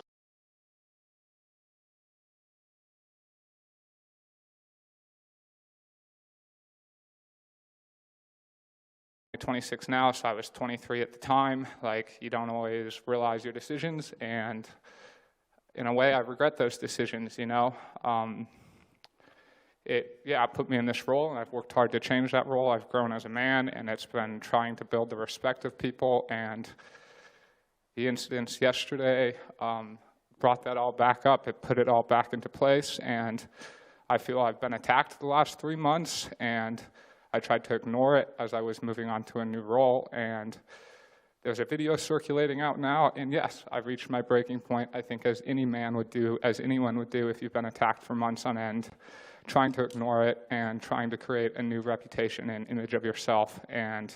26 now, so I was 23 at the time. Like, you don't always realize your decisions, and in a way, I regret those decisions, It put me in this role, and I've worked hard to change that role. I've grown as a man, and it's been trying to build the respect of people, and the incidents yesterday brought that all back up. It put it all back into place, and I feel I've been attacked the last 3 months, and I tried to ignore it as I was moving on to a new role, and there's a video circulating out now, and yes, I've reached my breaking point, I think, as any man would do, as anyone would do if you've been attacked for months on end, trying to ignore it and trying to create a new reputation and image of yourself. And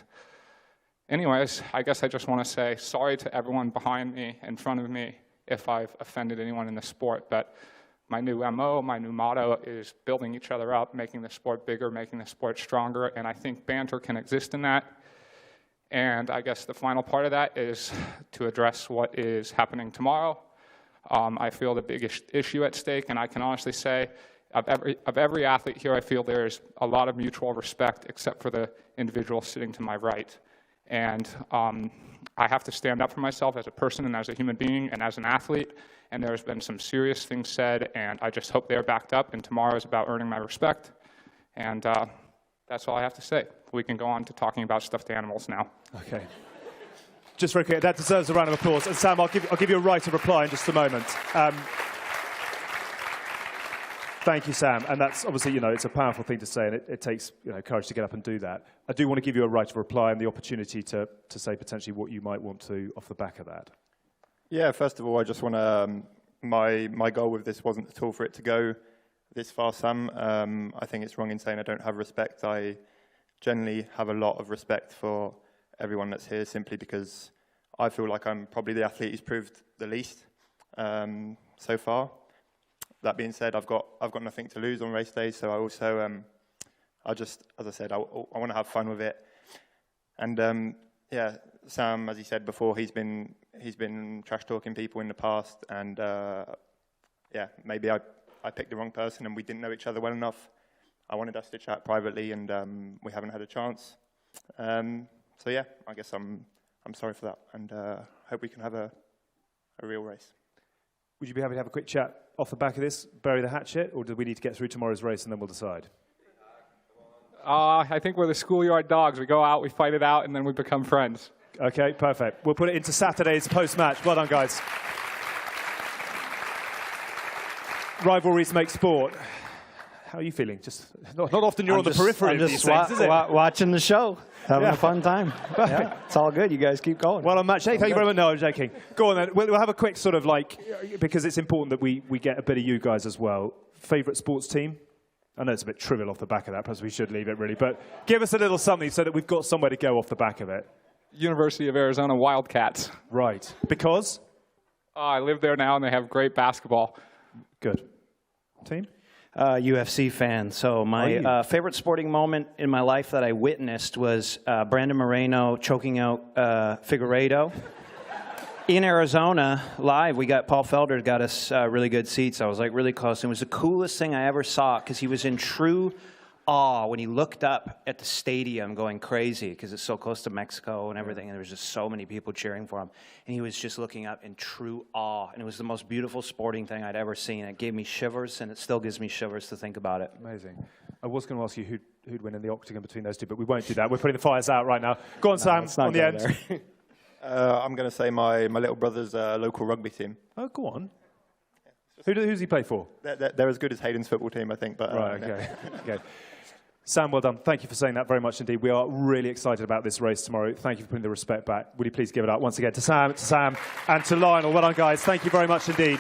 anyways, I guess I just want to say sorry to everyone behind me, in front of me, if I've offended anyone in the sport, but my new MO, my new motto is building each other up, making the sport bigger, making the sport stronger, and I think banter can exist in that. And I guess the final part of that is to address what is happening tomorrow. I feel the biggest issue at stake, and I can honestly say of every athlete here, I feel there's a lot of mutual respect except for the individual sitting to my right. And I have to stand up for myself as a person and as a human being and as an athlete, and there's been some serious things said, and I just hope they're backed up, and tomorrow is about earning my respect. And that's all I have to say. We can go on to talking about stuffed animals now. Okay. Just very quick, that deserves a round of applause. And Sam, I'll give you a right of reply in just a moment. Thank you, Sam. And that's obviously, it's a powerful thing to say, and it takes, courage to get up and do that. I do want to give you a right of reply and the opportunity to say potentially what you might want to off the back of that. Yeah, first of all, I just want to, my goal with this wasn't at all for it to go this far, Sam. I think it's wrong in saying I don't have respect. I generally have a lot of respect for everyone that's here, simply because I feel like I'm probably the athlete who's proved the least so far. That being said, I've got nothing to lose on race day, so I also, as I said, I want to have fun with it. And yeah, Sam, as he said before, he's been trash talking people in the past, and yeah, maybe I picked the wrong person and we didn't know each other well enough. I wanted us to chat privately, and we haven't had a chance. So yeah, I guess I'm sorry for that, and hope we can have a real race. Would you be happy to have a quick chat off the back of this, bury the hatchet, or do we need to get through tomorrow's race and then we'll decide? I think we're the schoolyard dogs. We go out, we fight it out, and then we become friends. Okay, perfect. We'll put it into Saturday's post-match. Well done, guys. Rivalries make sport. How are you feeling? Just not often you're on the periphery of these things, is it? Watching the show, having a fun time. Yeah, it's all good. You guys keep going. Well, on match day. Thank you very much. No, I'm joking. Go on then. We'll have a quick sort of because it's important that we get a bit of you guys as well. Favourite sports team? I know it's a bit trivial off the back of that. Perhaps we should leave it really. But give us a little something so that we've got somewhere to go off the back of it. University of Arizona Wildcats. Right. Because? I live there now, and they have great basketball. Good. Team? UFC fan. So my favorite sporting moment in my life that I witnessed was Brandon Moreno choking out Figueiredo. In Arizona, live, Paul Felder got us really good seats. I was really close. It was the coolest thing I ever saw because he was in true awe when he looked up at the stadium going crazy because it's so close to Mexico and everything, and there was just so many people cheering for him. And he was just looking up in true awe, and it was the most beautiful sporting thing I'd ever seen. It gave me shivers, and it still gives me shivers to think about it. Amazing. I was going to ask you who'd win in the octagon between those two, but we won't do that. We're putting the fires out right now. Go on, Sam, on the end. I'm going to say my little brother's local rugby team. Oh, go on. Who's he play for? They're as good as Hayden's football team, I think. But right, okay. Okay. Sam, well done. Thank you for saying that very much indeed. We are really excited about this race tomorrow. Thank you for putting the respect back. Would you please give it up once again to Sam, and to Lionel. Well done, guys. Thank you very much indeed.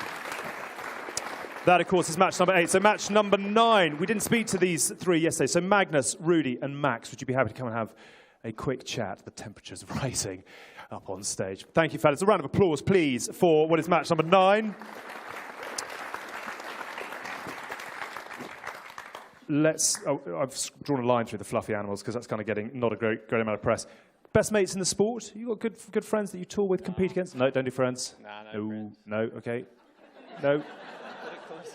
That, of course, is match number 8. So match number 9. We didn't speak to these 3 yesterday. So Magnus, Rudy, and Max, would you be happy to come and have a quick chat? The temperatures of racing up on stage. Thank you, fellas. A round of applause, please, for what is match number 9. I've drawn a line through the fluffy animals because that's kind of getting not a great amount of press. Best mates in the sport? You got good friends that you tour with, compete against? No, don't do friends. No friends. No, okay. No.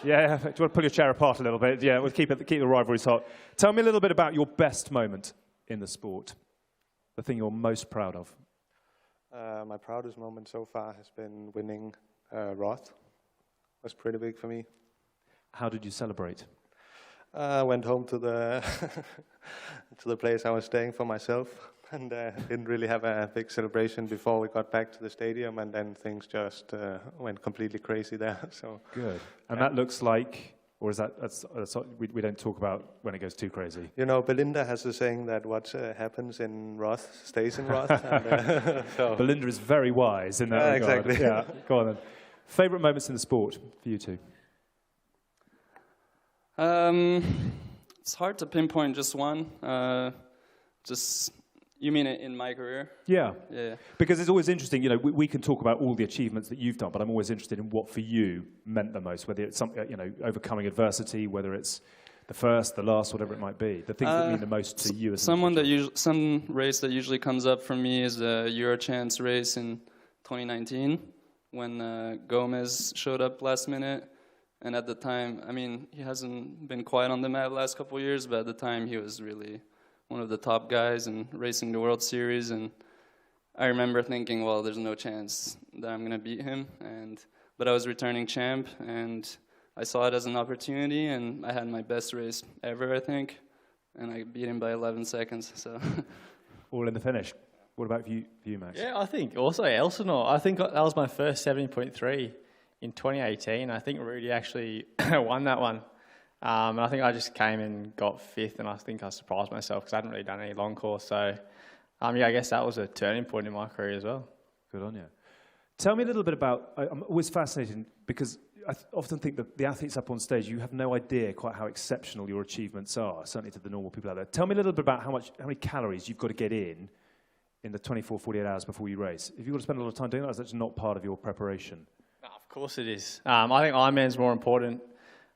Yeah, do you want to pull your chair apart a little bit? Yeah, we'll keep the rivalries hot. Tell me a little bit about your best moment in the sport, the thing you're most proud of. My proudest moment so far has been winning Roth. It was pretty big for me. How did you celebrate? I went home to the to the place I was staying for myself, and didn't really have a big celebration before we got back to the stadium, and then things just went completely crazy there. So good. And that looks like Or is that's we don't talk about when it goes too crazy? You know, Belinda has a saying that what happens in Roth stays in Roth. And, so. Belinda is very wise in that regard. Exactly. Yeah, go on then. Favourite moments in the sport for you two? It's hard to pinpoint just one. You mean it in my career? Yeah. Yeah. Because it's always interesting, you know, we can talk about all the achievements that you've done, but I'm always interested in what for you meant the most, whether it's something, you know, overcoming adversity, whether it's the first, the last, whatever it might be. The things that mean the most to you as some race that usually comes up for me is the Eurochance race in 2019 when Gomez showed up last minute. And at the time, I mean, he hasn't been quite on the map the last couple of years, but at the time he was really one of the top guys and racing the World Series. And I remember thinking, well, there's no chance that I'm going to beat him. But I was returning champ, and I saw it as an opportunity, and I had my best race ever, I think. And I beat him by 11 seconds. So all in the finish. What about you, Max? Yeah, I think also Elsinore. I think that was my first 70.3 in 2018. I think Rudy actually won that one. And I think I just came and got 5th, and I think I surprised myself because I hadn't really done any long course. So, yeah, I guess that was a turning point in my career as well. Good on you. Tell me a little bit about, I'm always fascinated because I often think that the athletes up on stage, you have no idea quite how exceptional your achievements are, certainly to the normal people out there. Tell me a little bit about how many calories you've got to get in the 24, 48 hours before you race. If you've got to spend a lot of time doing that, that's not part of your preparation. No, of course it is. I think Ironman's more important.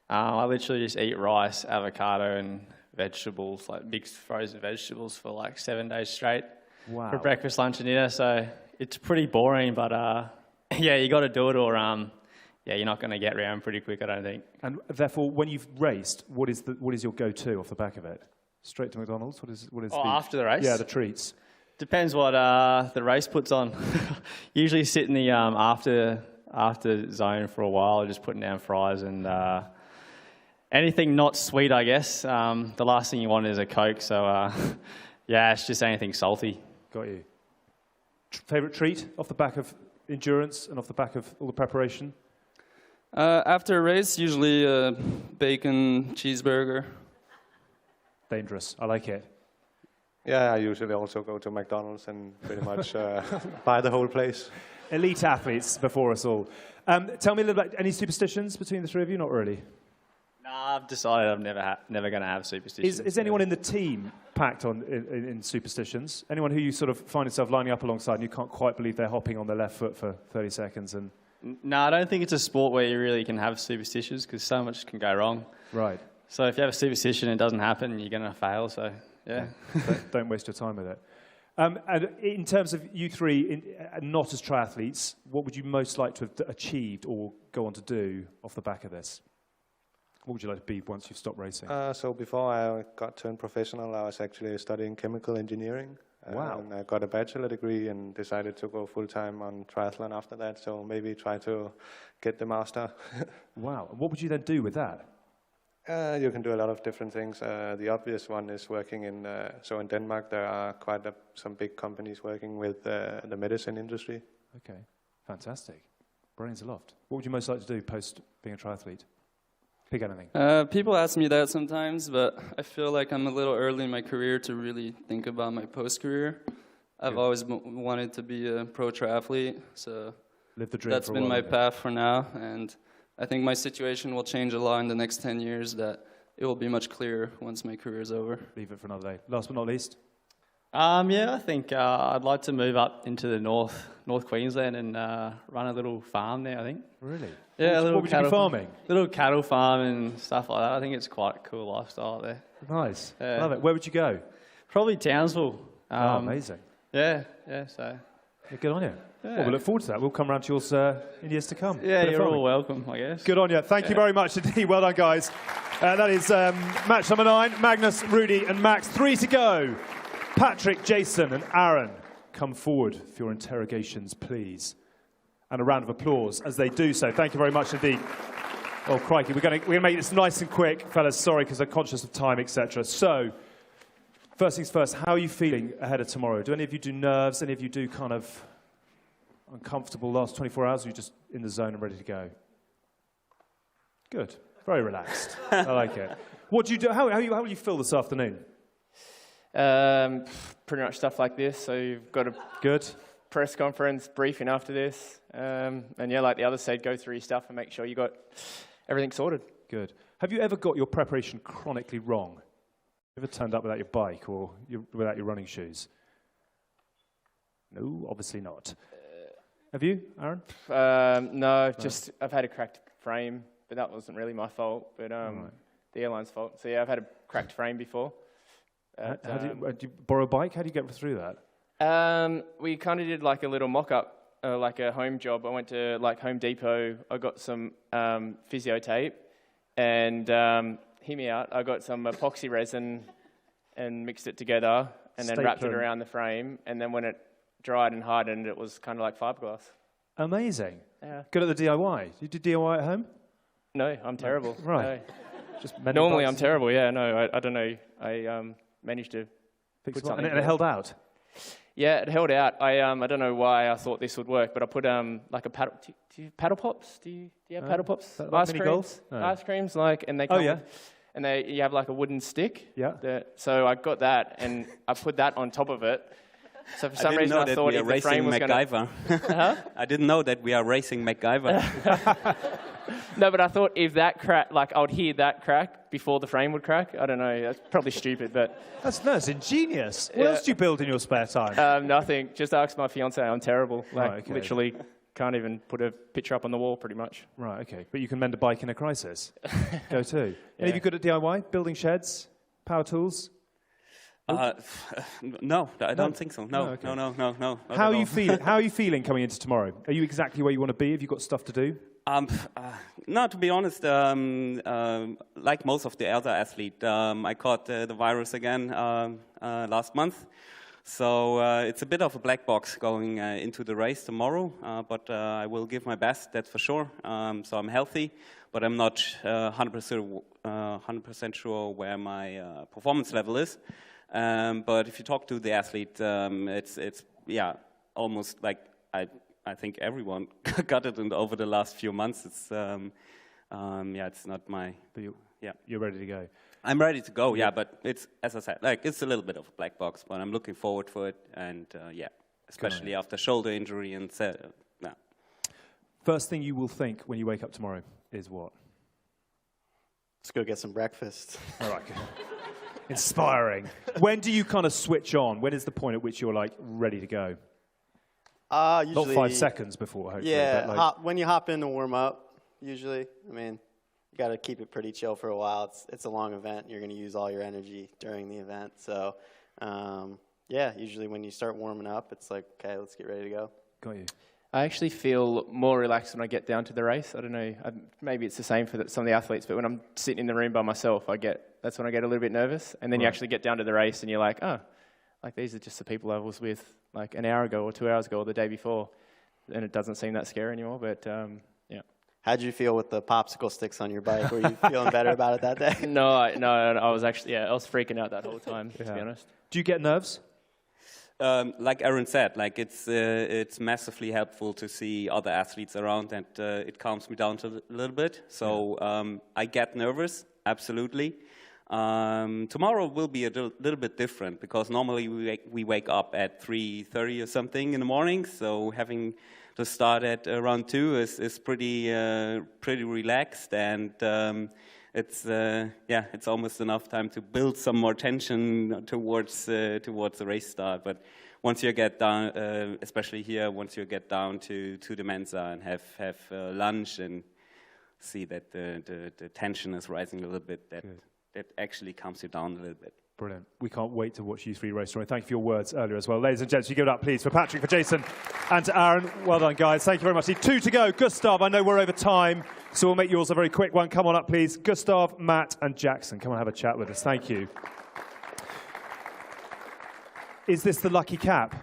I literally just eat rice, avocado, and vegetables, like mixed frozen vegetables for like 7 days straight. Wow. For breakfast, lunch, and dinner. So it's pretty boring, but yeah, you got to do it, or yeah, you're not going to get around pretty quick, I don't think. And therefore, when you've raced, what is your go-to off the back of it? Straight to McDonald's? After the race? Yeah, the treats. Depends what the race puts on. Usually sit in the after zone for a while, just putting down fries and anything not sweet, I guess. The last thing you want is a Coke, so yeah, it's just anything salty. Got you. Favorite treat off the back of endurance and off the back of all the preparation? After a race, usually a bacon cheeseburger. Dangerous. I like it. Yeah, I usually also go to McDonald's and pretty much buy the whole place. Elite athletes before us all. Tell me a little bit, any superstitions between the three of you? Not really. No, I've decided I'm never going to have superstitions. Is anyone in the team packed on in superstitions? Anyone who you sort of find yourself lining up alongside and you can't quite believe they're hopping on their left foot for 30 seconds? And no, I don't think it's a sport where you really can have superstitions because so much can go wrong. Right. So if you have a superstition and it doesn't happen, you're going to fail. So yeah. Don't waste your time with it. And in terms of you three, not as triathletes, what would you most like to have achieved or go on to do off the back of this? What would you like to be once you've stopped racing? So before I got turned professional, I was actually studying chemical engineering. Wow. And I got a bachelor degree and decided to go full-time on triathlon after that. So maybe try to get the master. Wow. And what would you then do with that? You can do a lot of different things. The obvious one is working in, so in Denmark there are quite some big companies working with the medicine industry. Okay, fantastic. Brains aloft. What would you most like to do post being a triathlete? Pick anything. People ask me that sometimes, but I feel like I'm a little early in my career to really think about my post-career. I've always wanted to be a pro triathlete, so live the dream. That's been my path for now, and I think my situation will change a lot in the next 10 years, that it will be much clearer once my career is over. Leave it for another day. Last but not least? Yeah, I think I'd like to move up into the North Queensland and run a little farm there, I think. Really? Yeah, what would you be farming? Little cattle farm and stuff like that. I think it's quite a cool lifestyle there. Nice. Love it. Where would you go? Probably Townsville. Oh, amazing. Yeah, so. Yeah, good on you. Yeah. Well, we look forward to that. We'll come around to yours in years to come. Yeah, you're all welcome, I guess. Good on you. Thank you very much indeed. Well done, guys. That is match number 9. Magnus, Rudy and Max. 3 to go. Patrick, Jason and Aaron, come forward for your interrogations, please. And a round of applause as they do so. Thank you very much indeed. Oh, crikey. We're going to make this nice and quick, fellas. Sorry, because I'm conscious of time, etc. So, first things first, how are you feeling ahead of tomorrow? Do any of you do nerves? Any of you do kind of uncomfortable last 24 hours, or are you just in the zone and ready to go? Good. Very relaxed. I like it. What do you do? How will you feel this afternoon? Pretty much stuff like this. So you've got a good press conference briefing after this, and yeah, like the other said, go through your stuff and make sure you got everything sorted. Good. Have you ever got your preparation chronically wrong? Ever turned up without your bike or without your running shoes? No, obviously not. Have you, Aaron? No, just I've had a cracked frame, but that wasn't really my fault, but the airline's fault. So yeah, I've had a cracked frame before. How do you borrow a bike? How do you get through that? We kind of did like a little mock-up, like a home job. I went to like Home Depot. I got some physio tape, and hear me out. I got some epoxy resin and mixed it together, and then wrapped it around the frame. And then when it dried and hardened, it was kind of like fiberglass. Amazing. Yeah. Good at the DIY. You do DIY at home? No, I'm terrible. Right. No. Just normally I'm terrible. Yeah, no, I don't know. I managed to fix put something. And it held out. Yeah, it held out. I don't know why I thought this would work, but I put like a paddle. Do you paddle pops? Do you have paddle pops? Like mini golf? No. Ice creams, like, and they come and you have like a wooden stick. Yeah. So I got that and I put that on top of it. So for some reason I thought if the frame was going to... I didn't know that we are racing MacGyver. No, but I thought if that crack, like I would hear that crack before the frame would crack. I don't know. That's probably stupid, but... That's ingenious. What else do you build in your spare time? Nothing. Just ask my fiance. I'm terrible. Like, literally can't even put a picture up on the wall, pretty much. Right, okay. But you can mend a bike in a crisis. Go to. Any of you good at DIY? Building sheds? Power tools? No, I don't think so. No, okay. No. How are you feeling? How are you feeling coming into tomorrow? Are you exactly where you want to be? Have you got stuff to do? No, to be honest, like most of the other athletes, I caught the virus again last month. So it's a bit of a black box going into the race tomorrow, but I will give my best, that's for sure. So I'm healthy, but I'm not 100% sure where my performance level is. But if you talk to the athlete, it's almost like I think everyone got it over the last few months. It's it's not my. But you're ready to go. I'm ready to go. Yeah, but it's, as I said, like it's a little bit of a black box, but I'm looking forward for it, and especially after shoulder injury and First thing you will think when you wake up tomorrow is what? Let's go get some breakfast. All right. Inspiring. When do you kind of switch on? When is the point at which you're like ready to go? Usually, not 5 seconds before, hopefully. Yeah, but like when you hop in to warm up, usually. I mean, you got to keep it pretty chill for a while. It's a long event. You're going to use all your energy during the event. So, usually when you start warming up, it's like, okay, let's get ready to go. Got you. I actually feel more relaxed when I get down to the race. I don't know, maybe it's the same for some of the athletes, but when I'm sitting in the room by myself, that's when I get a little bit nervous. And then you actually get down to the race and you're like, oh, like these are just the people I was with like an hour ago or 2 hours ago or the day before. And it doesn't seem that scary anymore, but How'd you feel with the popsicle sticks on your bike? Were you feeling better about it that day? No, I was actually, I was freaking out that whole time, to be honest. Do you get nerves? Like Aaron said, like it's massively helpful to see other athletes around, and it calms me down a little bit. So I get nervous, absolutely. Tomorrow will be a little bit different because normally we wake up at 3:30 or something in the morning. So having to start at around 2 is pretty relaxed, and it's almost enough time to build some more tension towards the race start. But once you get down, especially here, once you get down to the Mensa and have lunch and see that the tension is rising a little bit, that actually calms you down a little bit. Brilliant. We can't wait to watch you three race tomorrow. Thank you for your words earlier as well. Ladies and gents, you give it up, please, for Patrick, for Jason, and to Aaron. Well done, guys. Thank you very much. 2 to go. Gustav, I know we're over time, so we'll make yours a very quick one. Come on up, please. Gustav, Matt, and Jackson. Come on, have a chat with us. Thank you. Is this the lucky cap?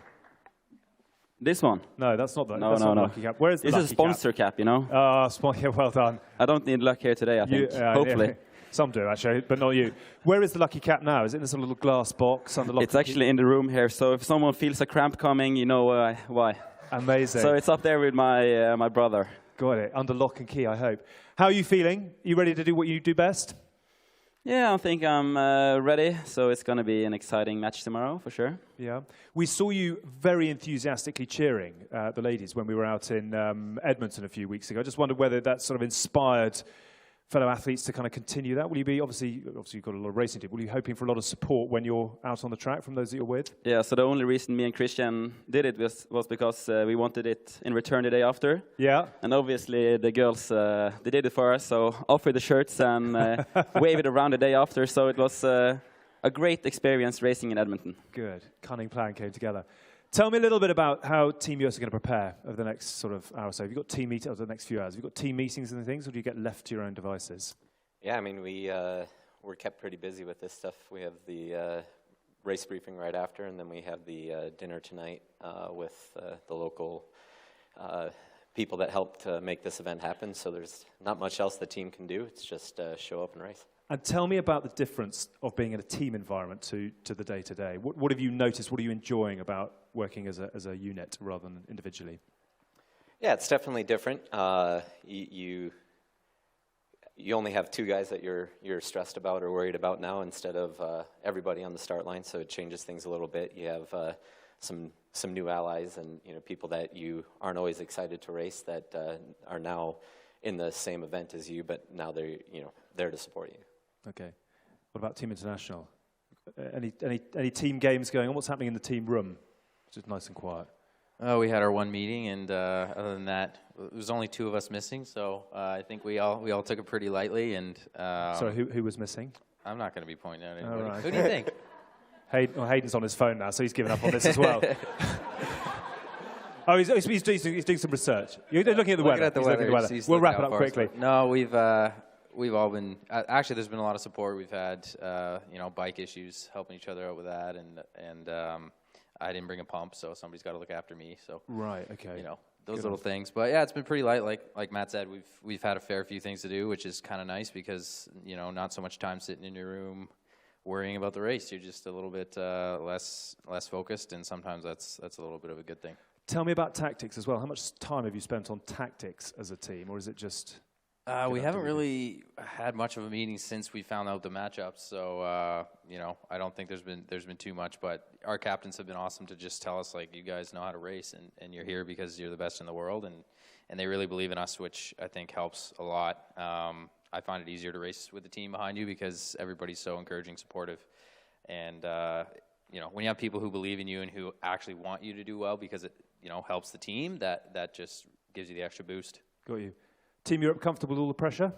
This one? No, that's not the lucky cap. Where is the lucky cap? This is a sponsor cap, you know? Well done. I don't need luck here today, I think. Hopefully. Yeah. Some do, actually, but not you. Where is the lucky cap now? Is it in this little glass box under lock? It's actually in the room here, so if someone feels a cramp coming, you know why. Amazing. So it's up there with my brother. Got it. Under lock and key, I hope. How are you feeling? You ready to do what you do best? Yeah, I think I'm ready. So it's going to be an exciting match tomorrow, for sure. Yeah. We saw you very enthusiastically cheering the ladies when we were out in Edmonton a few weeks ago. I just wondered whether that sort of inspired fellow athletes to kind of continue that. Will you be, obviously you've got a lot of racing team, will you be hoping for a lot of support when you're out on the track from those that you're with? Yeah, so the only reason me and Christian did it was because we wanted it in return the day after. Yeah. And obviously the girls, they did it for us, so offered the shirts and waved it around the day after, so it was a great experience racing in Edmonton. Good. Cunning plan came together. Tell me a little bit about how Team US are going to prepare over the next sort of hour or so. Have you got team meetings over the next few hours? Have you got team meetings and things, or do you get left to your own devices? Yeah, I mean, we're kept pretty busy with this stuff. We have the race briefing right after, and then we have the dinner tonight with the local people that helped make this event happen. So there's not much else the team can do. It's just show up and race. And tell me about the difference of being in a team environment to the day-to-day. What have you noticed? What are you enjoying about working as a unit rather than individually? Yeah, it's definitely different. You only have two guys that you're stressed about or worried about now instead of everybody on the start line, so it changes things a little bit. You have some new allies and people that you aren't always excited to race that are now in the same event as you, but now they're there to support you. Okay. What about Team International? Any team games going on? What's happening in the team room? Just nice and quiet. Oh, we had our one meeting, and other than that, it was only two of us missing. So I think we all took it pretty lightly. And sorry, who was missing? I'm not going to be pointing out anybody. Right. Who do you think? Hayden's on his phone now, so he's given up on this as well. Oh, he's doing some research. You're looking at the weather. We'll wrap it up quickly. No, we've all been actually. There's been a lot of support. We've had bike issues, helping each other out with that, and I didn't bring a pump, so somebody's got to look after me. So right, okay, those Good little things. But yeah, it's been pretty light. Like Matt said, we've had a fair few things to do, which is kind of nice because not so much time sitting in your room worrying about the race. You're just a little bit less focused, and sometimes that's a little bit of a good thing. Tell me about tactics as well. How much time have you spent on tactics as a team, or is it just? We haven't really had much of a meeting since we found out the matchups, so I don't think there's been too much. But our captains have been awesome to just tell us, like, you guys know how to race, and you're here because you're the best in the world, and they really believe in us, which I think helps a lot. I find it easier to race with the team behind you because everybody's so encouraging, supportive, and when you have people who believe in you and who actually want you to do well because it helps the team, that just gives you the extra boost. Got you. Team Europe comfortable with all the pressure?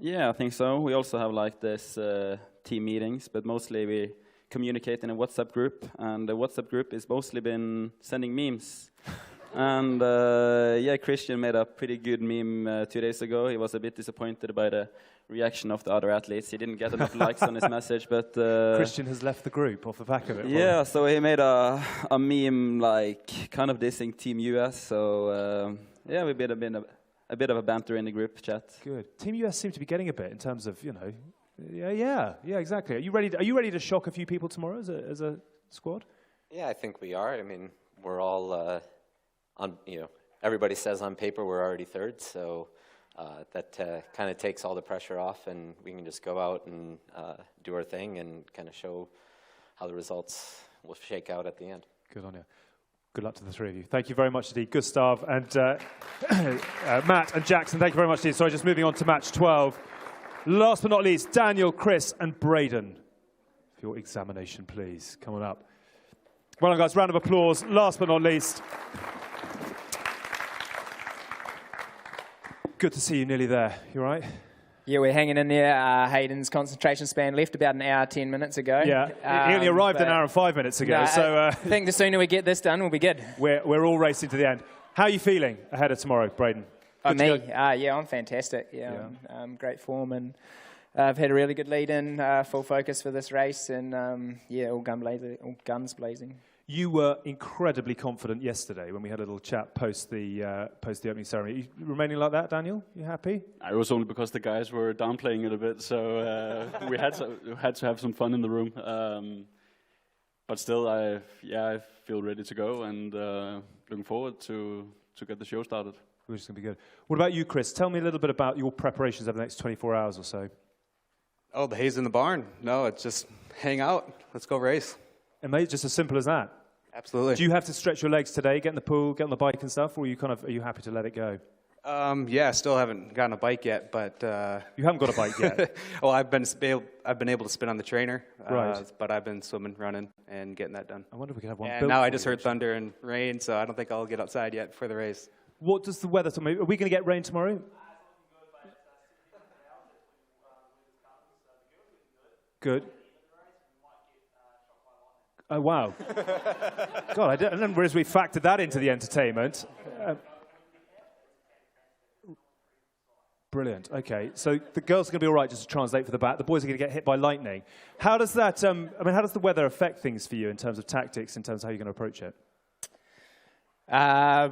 Yeah, I think so. We also have like this team meetings, but mostly we communicate in a WhatsApp group, and the WhatsApp group has mostly been sending memes. And Christian made a pretty good meme 2 days ago. He was a bit disappointed by the reaction of the other athletes. He didn't get enough likes on his message, but Christian has left the group off the back of it. Yeah, so he made a meme like kind of dissing Team US. So we did a bit of a banter in the group chat. Good. Team US seem to be getting a bit in terms of yeah, exactly. Are you ready to shock a few people tomorrow as a squad? Yeah, I think we are. I mean, we're all everybody says on paper we're already third, so that kind of takes all the pressure off, and we can just go out and do our thing and kind of show how the results will shake out at the end. Good on you. Good luck to the three of you. Thank you very much indeed. Gustav and Matt and Jackson, thank you very much indeed. Sorry, just moving on to match 12. Last but not least, Daniel, Chris and Braden. For your examination, please. Come on up. Well done, guys. Round of applause. Last but not least. Good to see you nearly there. You all right? Yeah, we're hanging in there. Hayden's concentration span left about an hour, 10 minutes ago. Yeah, he only arrived an hour and 5 minutes ago. I think the sooner we get this done, we'll be good. We're all racing to the end. How are you feeling ahead of tomorrow, Braden? Me? Yeah, I'm fantastic. Yeah. I'm great form, and I've had a really good lead-in, full focus for this race, and all guns blazing. You were incredibly confident yesterday when we had a little chat post the opening ceremony. Are you remaining like that, Daniel? You happy? It was only because the guys were downplaying it a bit, so we had to have some fun in the room. But still, I feel ready to go and looking forward to get the show started. which is going to be good. What about you, Chris? Tell me a little bit about your preparations over the next 24 hours or so. Oh, the hay's in the barn. No, it's just hang out. Let's go race. And mate, just as simple as that. Absolutely. Do you have to stretch your legs today, get in the pool, get on the bike and stuff, or are you happy to let it go? Yeah, still haven't gotten a bike yet, but you haven't got a bike yet. Well, I've been able to spin on the trainer, right? But I've been swimming, running, and getting that done. I wonder if we could have one. And now I just heard thunder and rain, so I don't think I'll get outside yet for the race. What does the weather? Are we going to get rain tomorrow? Good. Oh wow! God, I didn't realize we factored that into the entertainment. Brilliant. Okay, so the girls are going to be all right, just to translate for the back. The boys are going to get hit by lightning. How does that? How does the weather affect things for you in terms of tactics, in terms of how you're going to approach it? I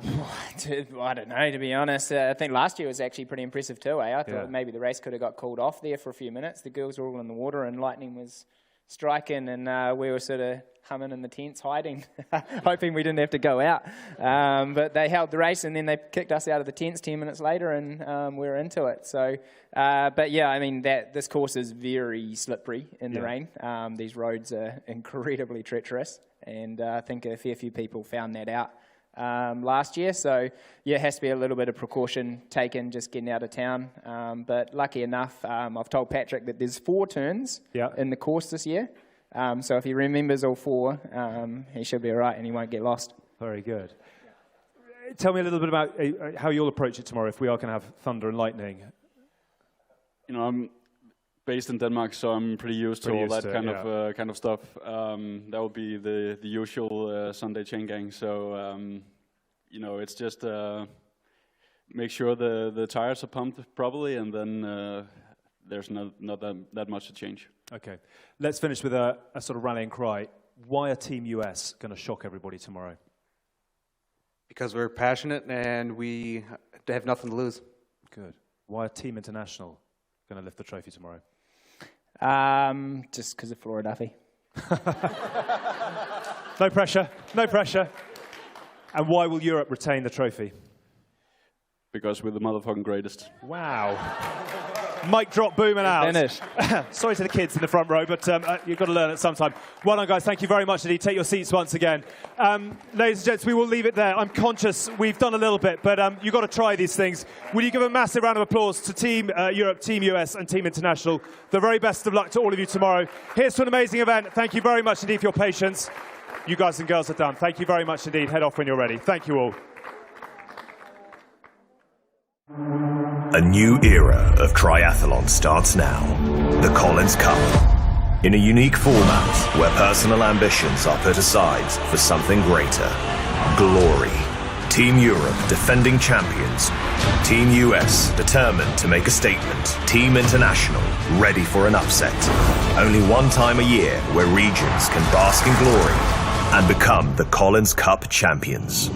don't know, to be honest. I think last year was actually pretty impressive too. I thought maybe the race could have got called off there for a few minutes. The girls were all in the water and lightning was striking, and we were sort of humming in the tents, hiding, hoping we didn't have to go out. But they held the race, and then they kicked us out of the tents 10 minutes later, and we were into it. So, but yeah, I mean, this course is very slippery in the rain. These roads are incredibly treacherous, and I think a fair few people found that out last year. So, yeah, it has to be a little bit of precaution taken just getting out of town. But lucky enough, I've told Patrick that there's 4 turns in the course this year. So if he remembers all 4, he should be all right and he won't get lost. Very good. Tell me a little bit about how you'll approach it tomorrow if we are going to have thunder and lightning. You know, I'm based in Denmark, so I'm pretty used to all that kind of stuff. That would be the usual Sunday chain gang. So, you know, it's just make sure the tires are pumped properly, and then there's not that much to change. Okay. Let's finish with a sort of rallying cry. Why are Team US going to shock everybody tomorrow? Because we're passionate and we have nothing to lose. Good. Why are Team International going to lift the trophy tomorrow? Just because of Flora Duffy. No pressure. No pressure. And why will Europe retain the trophy? Because we're the motherfucking greatest. Wow. Mic drop, boom, and out. Finish. Sorry to the kids in the front row, but you've got to learn it sometime. Well done, guys. Thank you very much indeed. Take your seats once again. Ladies and gents, we will leave it there. I'm conscious we've done a little bit, but you've got to try these things. Will you give a massive round of applause to Team Europe, Team US, and Team International? The very best of luck to all of you tomorrow. Here's to an amazing event. Thank you very much indeed for your patience. You guys and girls are done. Thank you very much indeed. Head off when you're ready. Thank you all. A new era of triathlon starts now. The Collins Cup. In a unique format where personal ambitions are put aside for something greater. Glory. Team Europe defending champions. Team US determined to make a statement. Team International ready for an upset. Only one time a year where regions can bask in glory and become the Collins Cup champions.